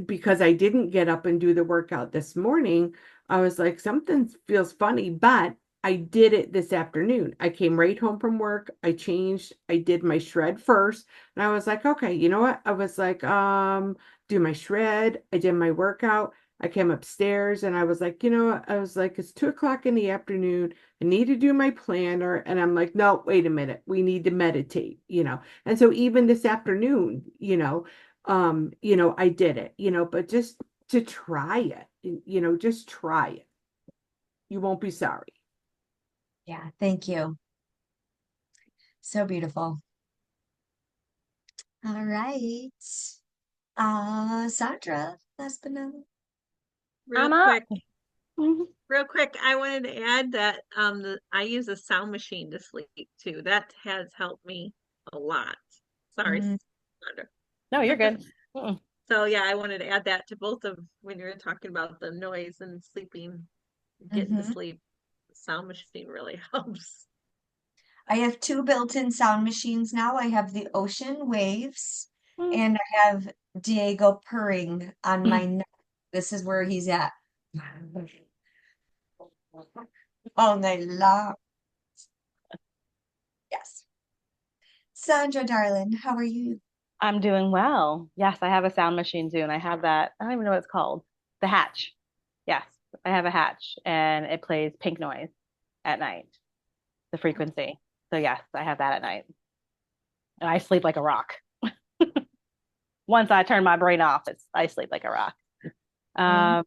S4: because I didn't get up and do the workout this morning, I was like, something feels funny, but I did it this afternoon. I came right home from work. I changed. I did my shred first. And I was like, okay, you know what? I was like, do my shred. I did my workout. I came upstairs and I was like, you know what? I was like, it's 2 o'clock in the afternoon. I need to do my planner. And I'm like, no, wait a minute. We need to meditate, you know. And so even this afternoon, you know, I did it, you know, but just to try it, you know, just try it. You won't be sorry.
S1: yeah, thank you. So beautiful. All right. Sandra, last but not least.
S2: Real
S3: I'm up.
S2: quick, real quick, I wanted to add that I use a sound machine to sleep too. That has helped me a lot. Sorry,
S1: Mm,
S2: Sandra.
S3: No, you're good. Mm-mm.
S2: So yeah, I wanted to add that to both of when you were talking about the noise and sleeping, getting to
S1: mhm.
S2: sleep. The sound machine really helps.
S1: I have two built-in sound machines now. I have the ocean waves
S3: Mm.
S1: and I have Diego purring on my neck. This is where he's at all night long. Yes. Sandra, darling, how are you?
S5: I'm doing well. Yes, I have a sound machine too, and I have that. I don't even know what it's called. The Hatch. Yes, I have a Hatch, and it plays pink noise at night, the frequency. So yes, I have that at night, and I sleep like a rock. Once I turn my brain off, I sleep like a rock.
S1: Mm,
S5: Um,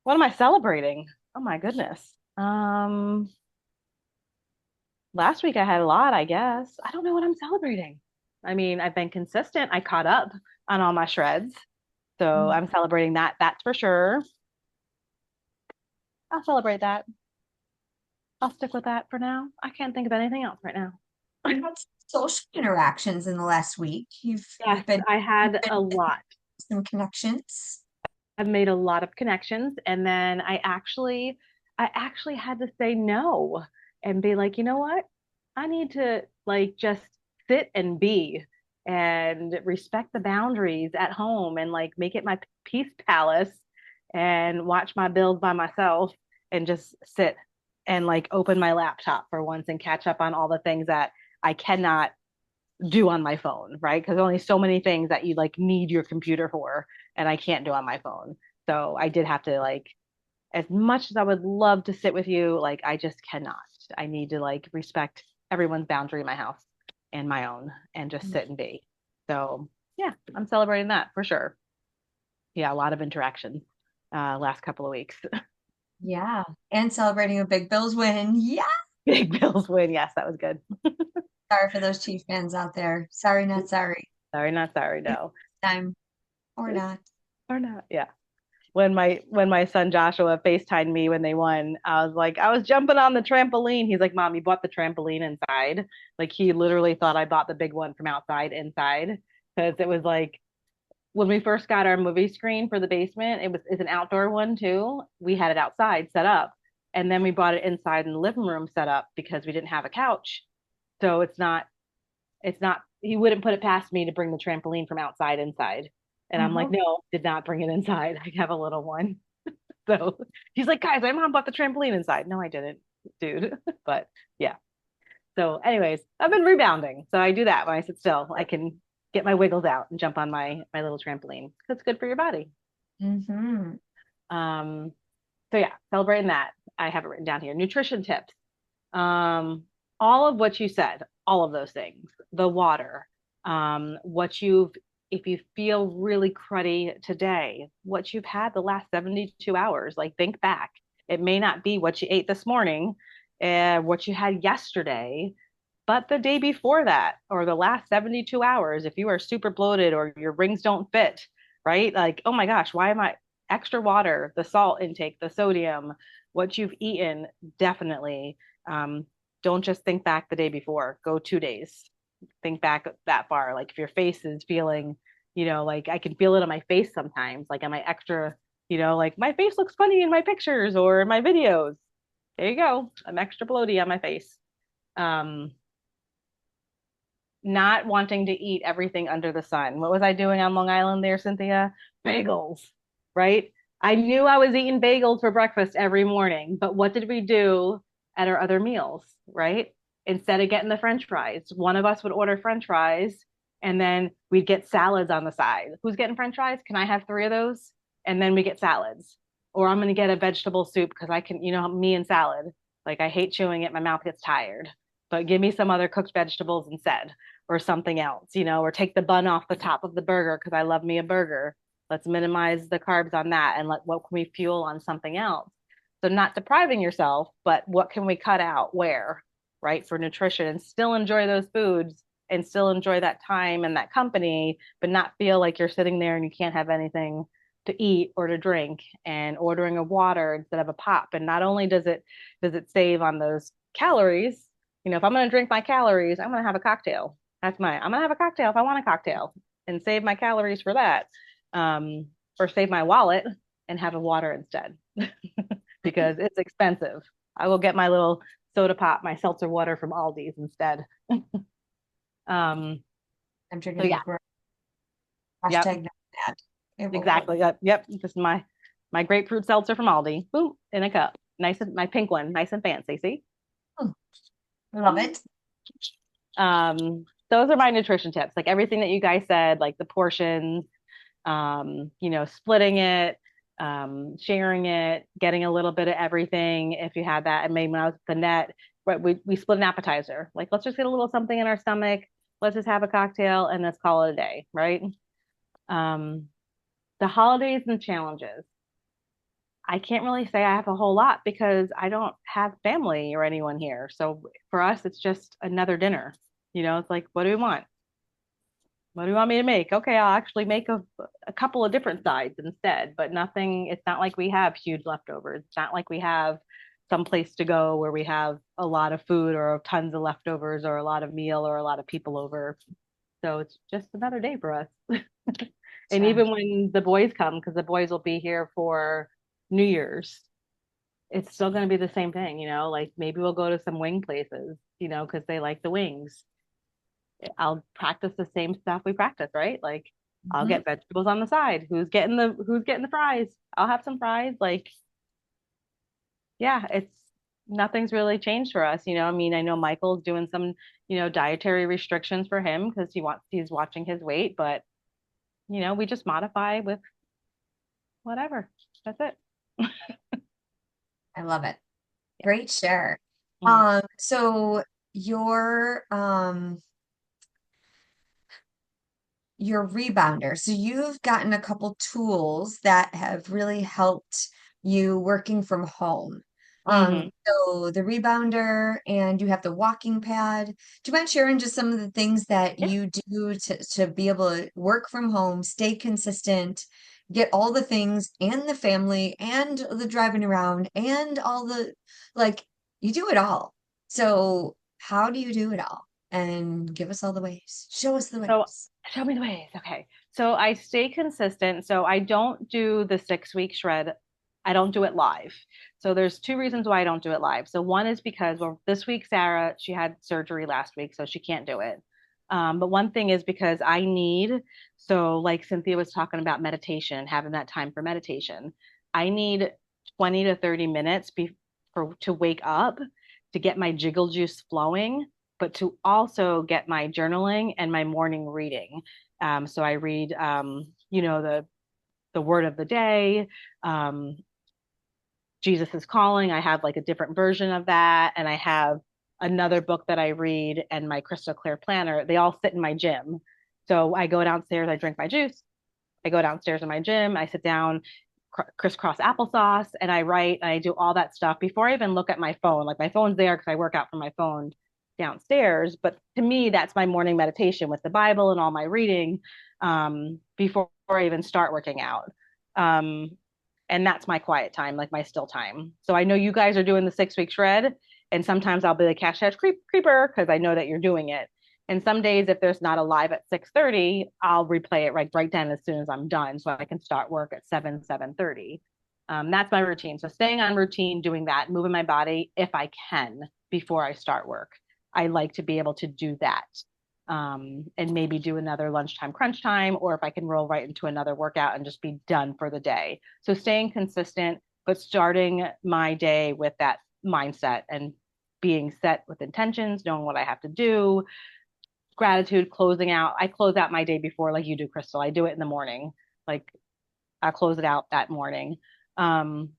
S5: what am I celebrating? Oh my goodness. Last week I had a lot, I guess. I don't know what I'm celebrating. I mean, I've been consistent. I caught up on all my shreds. So
S1: mm.
S5: I'm celebrating that. That's for sure. I'll celebrate that. I'll stick with that for now. I can't think of anything else right now.
S1: You had some social interactions in the last week.
S5: Yes, I
S1: You've
S5: had
S1: been
S5: a
S1: making
S5: lot.
S1: some connections.
S5: I've made a lot of connections, and then I actually had to say no and be like, you know what? I need to like just sit and be and respect the boundaries at home and like make it my peace palace and watch my bills by myself and just sit and like open my laptop for once and catch up on all the things that I cannot do on my phone, right? Because only so many things that you like need your computer for, and I can't do on my phone. So I did have to like, as much as I would love to sit with you, like I just cannot. I need to like respect everyone's boundary in my house and my own, and just sit and be. So yeah, I'm celebrating that for sure. Yeah, a lot of interactions last couple of weeks.
S1: Yeah. And celebrating a big Bills win. Yeah.
S5: Big Bills win. Yes, that was good.
S1: Sorry for those Chief fans out there. Sorry, not sorry.
S5: Sorry, not sorry.
S1: Next
S5: No,
S1: time or not.
S5: or not. Yeah. When my son Joshua FaceTimed me when they won, I was like, I was jumping on the trampoline. He's like, Mom, you bought the trampoline inside. Like he literally thought I bought the big one from outside inside. Because it was like when we first got our movie screen for the basement, it's an outdoor one too. We had it outside set up. And then we bought it inside in the living room set up because we didn't have a couch. So it's not he wouldn't put it past me to bring the trampoline from outside inside. And I'm like,
S1: Mhm.
S5: no, did not bring it inside. I have a little one. So he's like, guys, my mom bought the trampoline inside. No, I didn't, dude. But yeah. So, anyways, I've been rebounding. So I do that when I sit still. I can get my wiggles out and jump on my little trampoline. That's good for your body.
S1: Mhm.
S5: Um, so yeah, celebrating that. I have it written down here. Nutrition tips. Um, all of what you said, all of those things, the water, what you've, if you feel really cruddy today, what you've had the last 72 hours, like think back. It may not be what you ate this morning, what you had yesterday. But the day before that, or the last 72 hours, if you are super bloated or your rings don't fit, right? Like, oh my gosh, why am I extra water, the salt intake, the sodium, what you've eaten, definitely. Um, don't just think back the day before, go 2 days. Think back that far. Like if your face is feeling, like I can feel it on my face sometimes. Like am I extra, like my face looks funny in my pictures or in my videos. There you go. I'm extra bloaty on my face. Um, not wanting to eat everything under the sun. What was I doing on Long Island there, Cynthia? Bagels, right? I knew I was eating bagels for breakfast every morning, but what did we do at our other meals, right? Instead of getting the French fries, one of us would order French fries and then we'd get salads on the side. Who's getting French fries? Can I have 3 of those? And then we get salads. Or I'm going to get a vegetable soup because I can, me and salad. Like I hate chewing it, my mouth gets tired. But give me some other cooked vegetables instead or something else, or take the bun off the top of the burger because I love me a burger. Let's minimize the carbs on that and what can we fuel on something else? So not depriving yourself, but what can we cut out where, right, for nutrition and still enjoy those foods and still enjoy that time and that company, but not feel like you're sitting there and you can't have anything to eat or to drink and ordering a water instead of a pop. And not only does it save on those calories, if I'm going to drink my calories, I'm going to have a cocktail. I'm gonna have a cocktail if I want a cocktail and save my calories for that. Or save my wallet and have a water instead because it's expensive. I will get my little soda pop, my seltzer water from Aldi's instead. Um,
S1: I'm
S5: so
S1: drinking
S5: yeah,
S1: the grapefruit.
S5: yep,
S1: Hashtag not bad. It will work.
S5: exactly. Yep. This is my grapefruit seltzer from Aldi. Boom, in a cup. Nice and my pink one, nice and fancy. See?
S1: Oh, love it.
S5: Those are my nutrition tips. Like everything that you guys said, like the portions, splitting it, sharing it, getting a little bit of everything if you had that. And maybe when I was at the net, right, we split an appetizer. Like let's just get a little something in our stomach. Let's just have a cocktail and let's call it a day, right? Um, the holidays and challenges. I can't really say I have a whole lot because I don't have family or anyone here. So for us, it's just another dinner. It's like, what do we want? What do you want me to make? Okay, I'll actually make a couple of different sides instead, but nothing, it's not like we have huge leftovers. It's not like we have some place to go where we have a lot of food or tons of leftovers or a lot of meal or a lot of people over. So it's just another day for us. And
S1: Sure.
S5: even when the boys come, because the boys will be here for New Year's, it's still going to be the same thing, like maybe we'll go to some wing places, because they like the wings. I'll practice the same stuff we practice, right? Like I'll
S1: Mhm.
S5: get vegetables on the side. Who's getting the fries? I'll have some fries. Like, yeah, it's nothing's really changed for us, I mean, I know Michael's doing some, dietary restrictions for him because he's watching his weight, but we just modify with whatever. That's it.
S1: I love it.
S5: Yeah.
S1: Great share.
S5: Mm.
S1: So your your rebounder. So you've gotten a couple tools that have really helped you working from home.
S5: Mm-hmm.
S1: So the rebounder and you have the walking pad. Do you mind sharing just some of the things that
S5: Yeah.
S1: you do to be able to work from home, stay consistent, get all the things and the family and the driving around and all the like you do it all. So how do you do it all? And give us all the ways. Show us the
S5: So
S1: ways.
S5: show me the ways. Okay. So I stay consistent. So I don't do the 6 week shred. I don't do it live. So there's two reasons why I don't do it live. So one is because, well, this week, Sarah, she had surgery last week, so she can't do it. But one thing is because so like Cynthia was talking about meditation, having that time for meditation, I need 20 to 30 minutes to wake up to get my jiggle juice flowing but to also get my journaling and my morning reading. So I read, the word of the day, um, Jesus is calling. I have like a different version of that, and I have another book that I read and my crystal clear planner. They all sit in my gym. So I go downstairs, I drink my juice. I go downstairs in my gym, I sit down, crisscross applesauce, and I write and I do all that stuff before I even look at my phone. Like my phone's there because I work out from my phone downstairs. But to me, that's my morning meditation with the Bible and all my reading before I even start working out. Um, and that's my quiet time, like my still time. So I know you guys are doing the 6 week shred, and sometimes I'll be like hashtag creeper because I know that you're doing it. And some days, if there's not a live at 6:30, I'll replay it right then as soon as I'm done, so I can start work at 7:30. That's my routine. So staying on routine, doing that, moving my body if I can before I start work. I like to be able to do that. And maybe do another lunchtime crunch time, or if I can roll right into another workout and just be done for the day. So staying consistent, but starting my day with that mindset and being set with intentions, knowing what I have to do, gratitude, closing out. I close out my day before, like you do, Crystal. I do it in the morning. Like I close it out that morning. Um,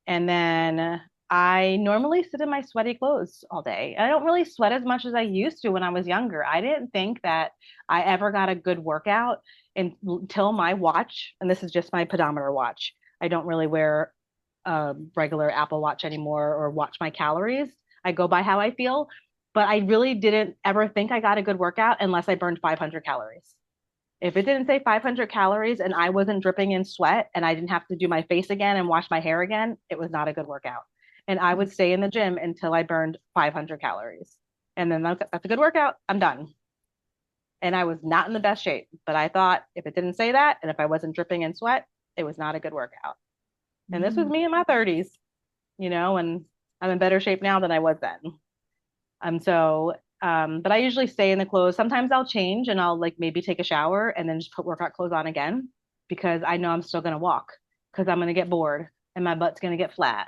S5: and then I normally sit in my sweaty clothes all day. I don't really sweat as much as I used to when I was younger. I didn't think that I ever got a good workout until my watch, and this is just my pedometer watch. I don't really wear a regular Apple Watch anymore or watch my calories. I go by how I feel, but I really didn't ever think I got a good workout unless I burned 500 calories. If it didn't say 500 calories and I wasn't dripping in sweat and I didn't have to do my face again and wash my hair again, it was not a good workout. And I would stay in the gym until I burned 500 calories. And then that's a good workout. I'm done. And I was not in the best shape, but I thought if it didn't say that and if I wasn't dripping in sweat, it was not a good workout. And this was me in my 30s, and I'm in better shape now than I was then. But I usually stay in the clothes. Sometimes I'll change and I'll like maybe take a shower and then just put workout clothes on again because I know I'm still going to walk because I'm going to get bored and my butt's going to get flat.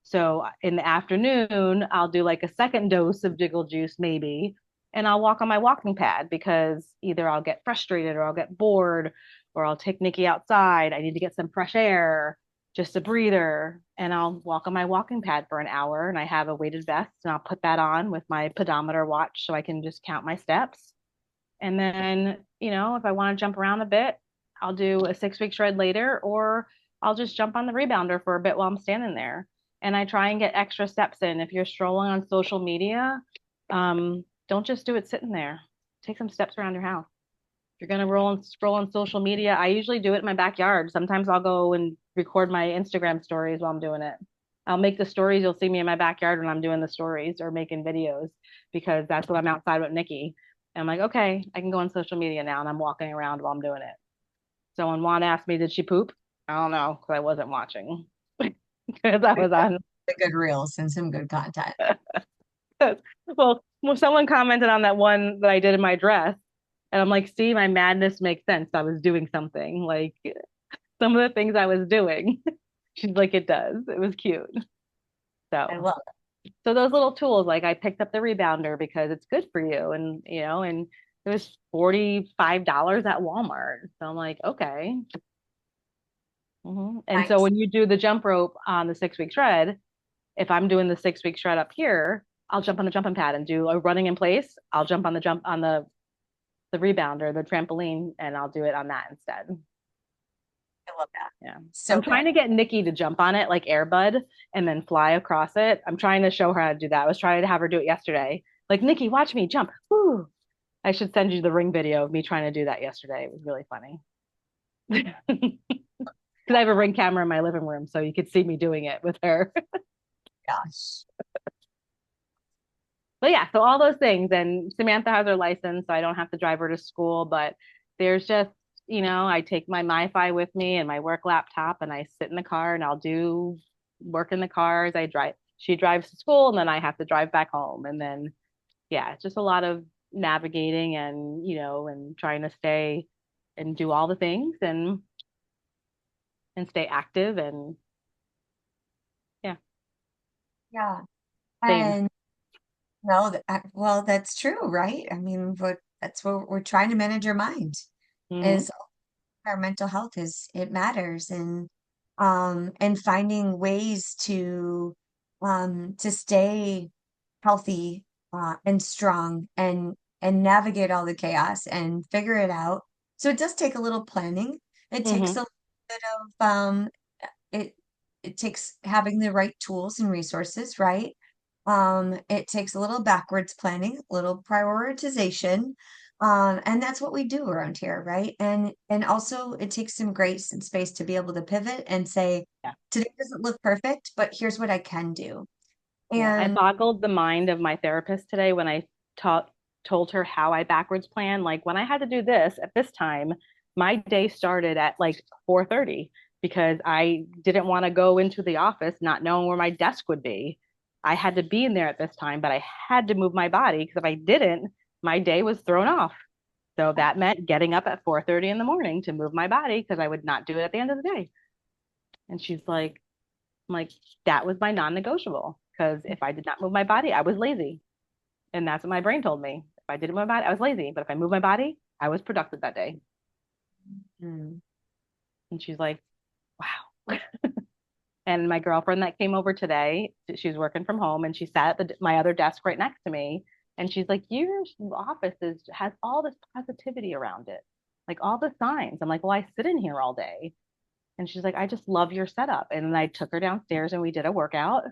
S5: So in the afternoon, I'll do like a second dose of jiggle juice maybe, and I'll walk on my walking pad because either I'll get frustrated or I'll get bored or I'll take Nikki outside. I need to get some fresh air, just a breather, and I'll walk on my walking pad for an hour. And I have a weighted vest, and I'll put that on with my pedometer watch so I can just count my steps. And then, if I want to jump around a bit, I'll do a 6 week shred later, or I'll just jump on the rebounder for a bit while I'm standing there. And I try and get extra steps in. If you're strolling on social media, don't just do it sitting there. Take some steps around your house. You're gonna roll and scroll on social media. I usually do it in my backyard. Sometimes I'll go and record my Instagram stories while I'm doing it. I'll make the stories. You'll see me in my backyard when I'm doing the stories or making videos because that's what I'm outside with Nikki. And I'm like, okay, I can go on social media now, and I'm walking around while I'm doing it. So when Juan asked me, did she poop? I don't know because I wasn't watching because I was on.
S1: The good reels and some good content.
S5: Well, someone commented on that one that I did in my dress, and I'm like, see, my madness makes sense. I was doing something like some of the things I was doing. She's like, it does. It was cute.
S1: I
S5: So,
S1: love
S5: so those little tools, like I picked up the rebounder because it's good for you, and it was $45 at Walmart. So I'm like, okay. And so
S1: Nice.
S5: when you do the jump rope on the 6 week shred, if I'm doing the 6 week shred up here, I'll jump on the jumping pad and do a running in place. I'll jump on the rebounder, the trampoline, and I'll do it on that instead.
S1: I love that.
S5: Yeah.
S1: So
S5: I'm trying
S1: good.
S5: to get Nikki to jump on it like Airbud and then fly across it. I'm trying to show her how to do that. I was trying to have her do it yesterday. Like, Nikki, watch me jump. Woo. I should send you the ring video of me trying to do that yesterday. It was really funny. Because I have a ring camera in my living room, so you could see me doing it with her.
S1: Gosh.
S5: But yeah, so all those things. And Samantha has her license, so I don't have to drive her to school. But there's just, I take my MiFi with me and my work laptop, and I sit in the car and I'll do work in the car as I drive. She drives to school, and then I have to drive back home. And then, yeah, it's just a lot of navigating and trying to stay and do all the things and stay active and yeah,
S1: Yeah.
S5: same.
S1: And no, well, that's true, right? I mean, that's what we're trying to manage our mind
S5: Hmm.
S1: is our mental health is it matters and finding ways to stay healthy and strong and navigate all the chaos and figure it out. So it does take a little planning. It takes
S5: Hmm.
S1: a little bit of it it takes having the right tools and resources, right? It takes a little backwards planning, a little prioritization. And that's what we do around here, right? And also it takes some grace and space to be able to pivot and say,
S5: Yeah.
S1: today doesn't look perfect, but here's what I can do.
S5: Yeah, I
S1: And
S5: boggled the mind of my therapist today when I taught told her how I backwards plan. Like when I had to do this at this time, my day started at like 4:30 because I didn't want to go into the office not knowing where my desk would be. I had to be in there at this time, but I had to move my body because if I didn't, my day was thrown off. So that meant getting up at 4:30 in the morning to move my body because I would not do it at the end of the day. And she's like, I'm like, that was my non-negotiable because if I did not move my body, I was lazy. And that's what my brain told me. If I didn't move my body, I was lazy. But if I moved my body, I was productive that day.
S1: mm,
S5: And she's like, wow. And my girlfriend that came over today, she was working from home and she sat at my other desk right next to me. And she's like, your office has all this positivity around it, like all the signs. I'm like, well, I sit in here all day. And she's like, I just love your setup. And then I took her downstairs and we did a workout.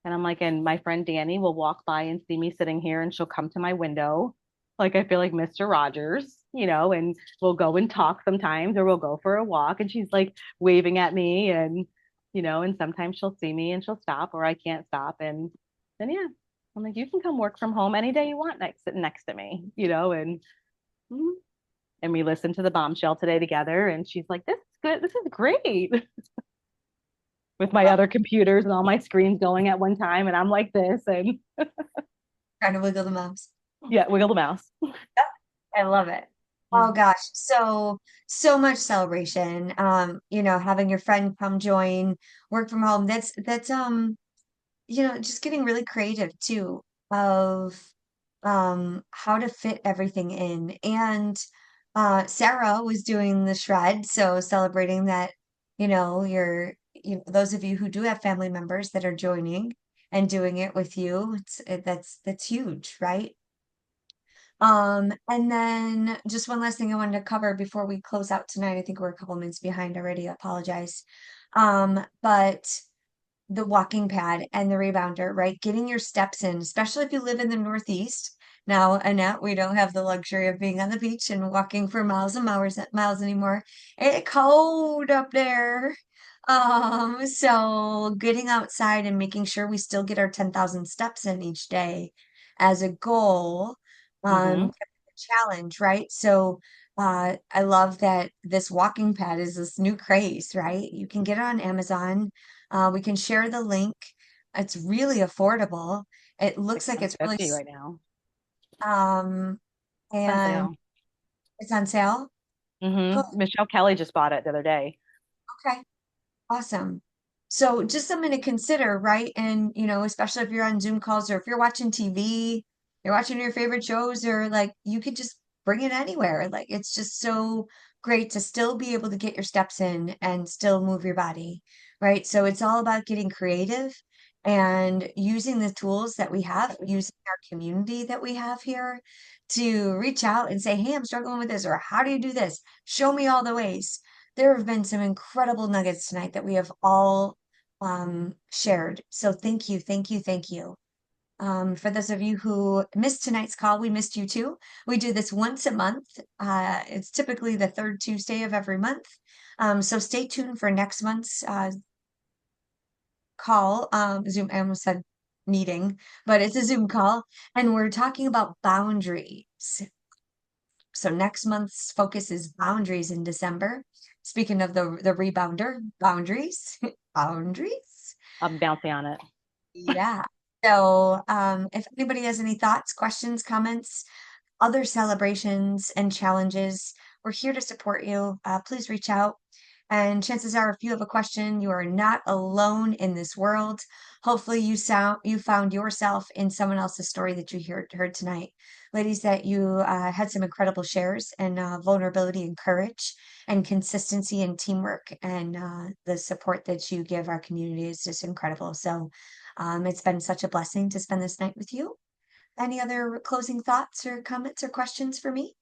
S5: And I'm like, and my friend Danny will walk by and see me sitting here and she'll come to my window. Like I feel like Mr. Rogers, and we'll go and talk sometimes or we'll go for a walk. And she's like waving at me and sometimes she'll see me and she'll stop or I can't stop. And then, yeah, I'm like, you can come work from home any day you want sitting next to me. Mhm. And we listened to the bombshell today together. And she's like, this is good. This is great. With my other computers and all my screens going at one time. And I'm like this. And
S1: trying to wiggle the mouse.
S5: yeah, wiggle the mouse.
S1: I love it. Oh
S5: Mm.
S1: gosh, so much celebration. Having your friend come join, work from home. That's just getting really creative too of how to fit everything in. And Sarah was doing the shred, so celebrating that, those of you who do have family members that are joining and doing it with you, that's huge, right? And then just one last thing I wanted to cover before we close out tonight. I think we're a couple minutes behind already. I apologize. But the walking pad and the rebounder, right? Getting your steps in, especially if you live in the Northeast. Now, Annette, we don't have the luxury of being on the beach and walking for miles and miles anymore. It's cold up there. So getting outside and making sure we still get our 10,000 steps in each day as a goal,
S5: Hmm.
S1: challenge, right? So I love that this walking pad is this new craze, right? You can get it on Amazon. We can share the link. It's really affordable. It
S5: Like
S1: looks like it's really,
S5: 750 right now.
S1: um,
S5: It's on
S1: and
S5: sale.
S1: it's on sale. Cool.
S5: Michelle Kelly just bought it the other day.
S1: Okay. Awesome. So just something to consider, right? And, especially if you're on Zoom calls or if you're watching TV, you're watching your favorite shows, or like you could just bring it anywhere. Like it's just so great to still be able to get your steps in and still move your body, right? So it's all about getting creative and using the tools that we have, using our community that we have here to reach out and say, hey, I'm struggling with this, or how do you do this? Show me all the ways. There have been some incredible nuggets tonight that we have all shared. So thank you, thank you, thank you. For those of you who missed tonight's call, we missed you too. We do this once a month. It's typically the third Tuesday of every month. So stay tuned for next month's call. Zoom, I almost said meeting, but it's a Zoom call, and we're talking about boundaries. So next month's focus is boundaries in December. Speaking of the rebounder, boundaries, boundaries.
S5: I'm bouncing on it.
S1: Yeah. So if anybody has any thoughts, questions, comments, other celebrations and challenges, we're here to support you. Please reach out. And chances are, if you have a question, you are not alone in this world. Hopefully, you found yourself in someone else's story that you heard tonight. Ladies, that you had some incredible shares and vulnerability and courage and consistency and teamwork, and the support that you give our community is just incredible. So it's been such a blessing to spend this night with you. Any other closing thoughts or comments or questions for me?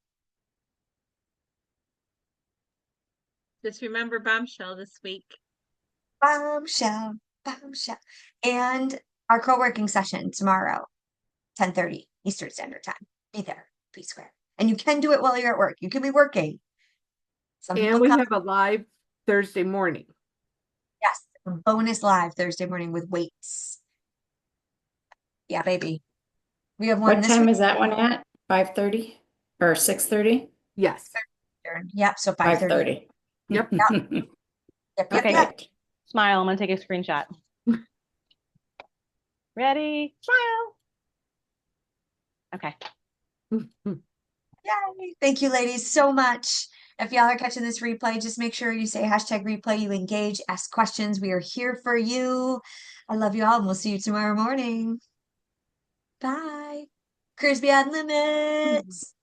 S2: Just remember bombshell this week.
S1: Bombshell, bombshell. And Our co-working session tomorrow, 10:30 Eastern Standard Time. Be there, be square. And you can do it while you're at work. You can be working. Some
S4: And
S1: people
S4: we
S1: come,
S4: have a live Thursday morning.
S1: yes, bonus live Thursday morning with weights. Yeah, baby. We have one
S3: What
S1: this
S3: time
S1: week.
S3: is that one at? 5:30 or 6:30?
S4: Yes.
S1: Yep, so 5:30.
S3: 5:30.
S4: Yep.
S1: Yep, yep,
S5: Okay.
S1: yep.
S5: Smile. I'm gonna take a screenshot. Ready? Smile. Okay.
S1: Yay. Thank you, ladies, so much. If y'all are catching this replay, just make sure you say hashtag replay, you engage, ask questions. We are here for you. I love you all, and we'll see you tomorrow morning. Bye. Careers Beyond Limits.